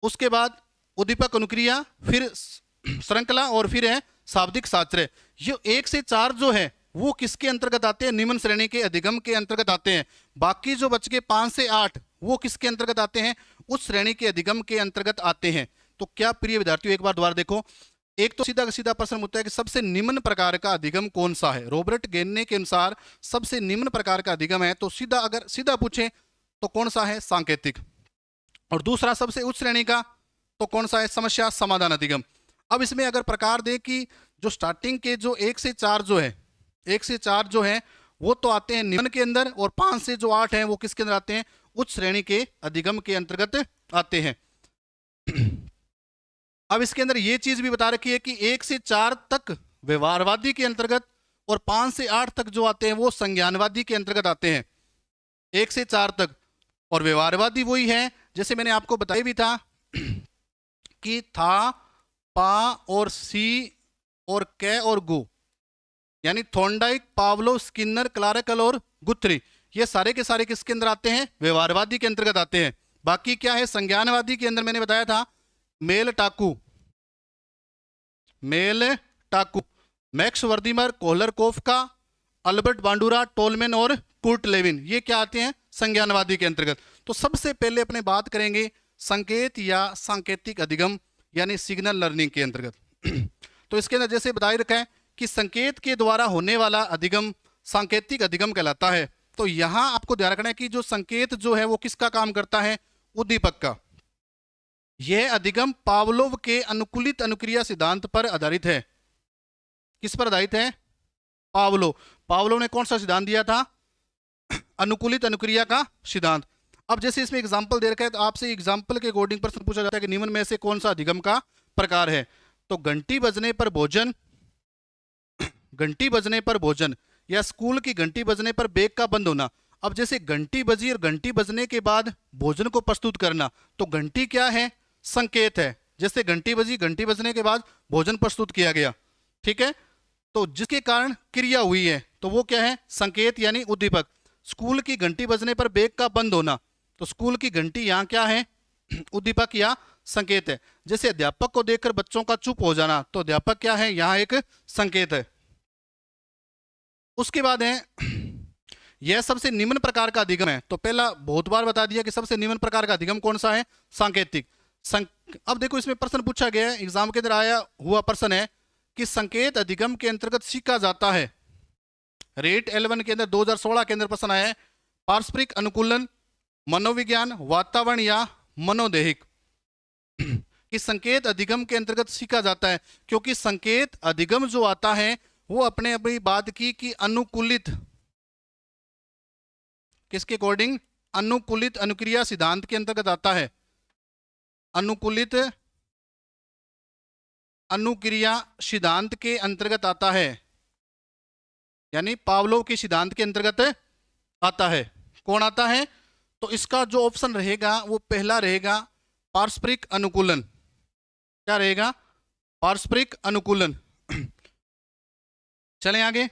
उसके बाद उद्दीपक अनुक्रिया, फिर श्रृंखला और फिर है शाब्दिक साचर्य। ये 1 से 4 जो है वो किसके अंतर्गत आते हैं, निम्न श्रेणी के अधिगम के अंतर्गत आते हैं। बाकी जो बच के 5 से 8 वो किसके अंतर्गत आते हैं, उस श्रेणी के अधिगम के अंतर्गत आते हैं। तो क्या प्रिय विद्यार्थियों एक बार दोबारा देखो, एक तो सीधा सीधा प्रश्न होता है कि सबसे निम्न प्रकार का अधिगम कौन सा है। रॉबर्ट गेन्ने के अनुसार सबसे निम्न प्रकार का अधिगम है, तो अगर सीधा पूछे तो कौन सा है, सांकेतिक। और दूसरा सबसे उच्च श्रेणी का तो कौन सा है, समस्या समाधान अधिगम। अब इसमें अगर प्रकार दें कि जो स्टार्टिंग के जो 1 से 4 जो है, 1 से 4 जो है वो तो आते हैं निम्न के अंदर, और 5 से जो 8 हैं वो किसके अंदर आते हैं, उच्च श्रेणी के अधिगम के अंतर्गत आते हैं। अब इसके अंदर ये चीज भी बता रखी है कि 1 से 4 तक व्यवहारवादी के अंतर्गत और 5 से 8 तक जो आते हैं वो संज्ञानवादी के अंतर्गत आते हैं। 1 से 4 तक, और व्यवहारवादी वही है जैसे मैंने आपको बताया भी था कि था, पा और सी और कै और गो, यानी थॉर्नडाइक, पावलोव, स्किनर, क्लारेकल और गुथ्री, ये सारे के सारे किसके अंदर आते हैं, व्यवहारवादी के अंतर्गत आते हैं। बाकी क्या है, संज्ञानवादी के अंदर मैंने बताया था मेल टाकू, Max Wertheimer, Kohler Koffka, Albert Bandura, Tolman और कुर्ट लेविन, ये क्या आते हैं, संज्ञानवादी के अंतर्गत। तो सबसे पहले अपने बात करेंगे संकेत या सांकेतिक अधिगम यानी सिग्नल लर्निंग के अंतर्गत। तो इसके अंदर जैसे बताया रखा है कि संकेत के द्वारा होने वाला अधिगम सांकेतिक अधिगम कहलाता है। तो यहां आपको ध्यान रखना है कि जो संकेत जो है वो किसका काम करता है, उद्दीपक का। यह अधिगम पावलोव के अनुकूलित अनुक्रिया सिद्धांत पर आधारित है। किस पर आधारित है, पावलोव ने कौन सा सिद्धांत दिया था, अनुकूलित अनुक्रिया का सिद्धांत। अब जैसे इसमें एग्जाम्पल दे रखा है तो आपसे एग्जाम्पल के अकॉर्डिंग प्रश्न पूछा जाता है कि निम्न में से कौन सा अधिगम का प्रकार है। तो घंटी बजने पर भोजन, घंटी बजने पर भोजन, या स्कूल की घंटी बजने पर बैग का बंद होना। अब जैसे घंटी बजी और घंटी बजने के बाद भोजन को प्रस्तुत करना, तो घंटी क्या है, संकेत है। जैसे घंटी बजी, घंटी बजने के बाद भोजन प्रस्तुत किया गया, ठीक है, तो जिसके कारण क्रिया हुई है तो वो क्या है, संकेत यानी उद्दीपक। स्कूल की घंटी बजने पर बैग का बंद होना, तो स्कूल की घंटी यहाँ क्या है, उद्दीपक या संकेत है। जैसे अध्यापक को देखकर बच्चों का चुप हो जाना, तो अध्यापक क्या है, यहाँ एक संकेत है। उसके बाद है यह सबसे निम्न प्रकार का अधिगम है। तो पहला बहुत बार बता दिया कि सबसे निम्न प्रकार का अधिगम कौन सा है, सांकेतिक। अब देखो इसमें प्रश्न पूछा गया है, एग्जाम के अंदर आया हुआ प्रश्न है कि संकेत अधिगम के अंतर्गत सीखा जाता है। रेट L1 के अंदर 2016 के अंदर प्रश्न आया है, पारस्परिक अनुकूलन, मनोविज्ञान, वातावरण या मनोदैहिक, कि संकेत अधिगम के अंतर्गत सीखा जाता है। क्योंकि संकेत अधिगम जो आता है वो अपने अभी बात की कि अनुकूलित, किसके अकॉर्डिंग, अनुकूलित अनुक्रिया सिद्धांत के अंतर्गत आता है। अनुकूलित अनुक्रिया सिद्धांत के अंतर्गत आता है, यानी पावलोव के सिद्धांत के अंतर्गत आता है। कौन आता है, तो इसका जो ऑप्शन रहेगा वो पहला रहेगा पारस्परिक अनुकूलन। क्या रहेगा, पारस्परिक अनुकूलन। चलें आगे।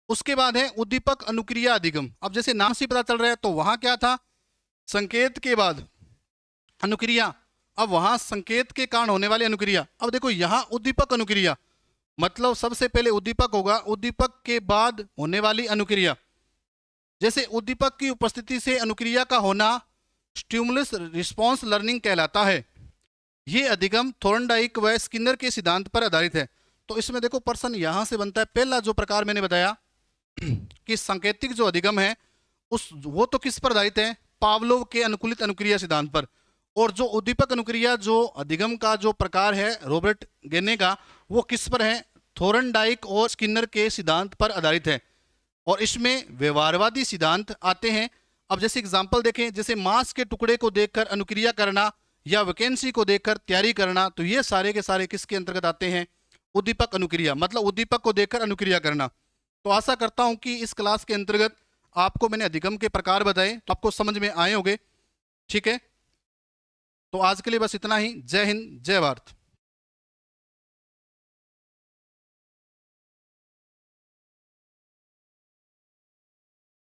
उसके बाद है उद्दीपक अनुक्रिया अधिगम। अब जैसे नाम से पता चल रहा है तो वहां क्या था, संकेत के बाद अनुक्रिया, अब वहां संकेत के कारण होने वाली अनुक्रिया। अब देखो यहां उद्दीपक अनुक्रिया, मतलब सबसे पहले उद्दीपक होगा, उद्दीपक के बाद होने वाली अनुक्रिया। जैसे उद्दीपक की उपस्थिति से अनुक्रिया का होना स्टिमुलस रिस्पॉन्स लर्निंग कहलाता है। ये अधिगम थॉर्नडाइक व स्किनर के सिद्धांत पर आधारित है। तो इसमें देखो प्रश्न यहां से बनता है, पहला जो प्रकार मैंने बताया कि सांकेतिक जो अधिगम है वो तो किस पर आधारित है, पावलोव के अनुकूलित अनुक्रिया सिद्धांत पर। और जो उद्दीपक अनुक्रिया जो अधिगम का जो प्रकार है रॉबर्ट गेने का, वो किस पर है, थॉर्नडाइक और स्किनर के सिद्धांत पर आधारित है। और इसमें व्यवहारवादी सिद्धांत आते हैं। अब जैसे एग्जाम्पल देखें, जैसे मांस के टुकड़े को देखकर अनुक्रिया करना या वैकेंसी को देखकर तैयारी करना, तो ये सारे के सारे किसके अंतर्गत आते हैं, उद्दीपक अनुक्रिया, मतलब उद्दीपक को देखकर अनुक्रिया करना। तो आशा करता हूं कि इस क्लास के अंतर्गत आपको मैंने अधिगम के प्रकार बताए तो आपको समझ में आए होंगे, ठीक है। तो आज के लिए बस इतना ही। जय हिंद, जय भारत।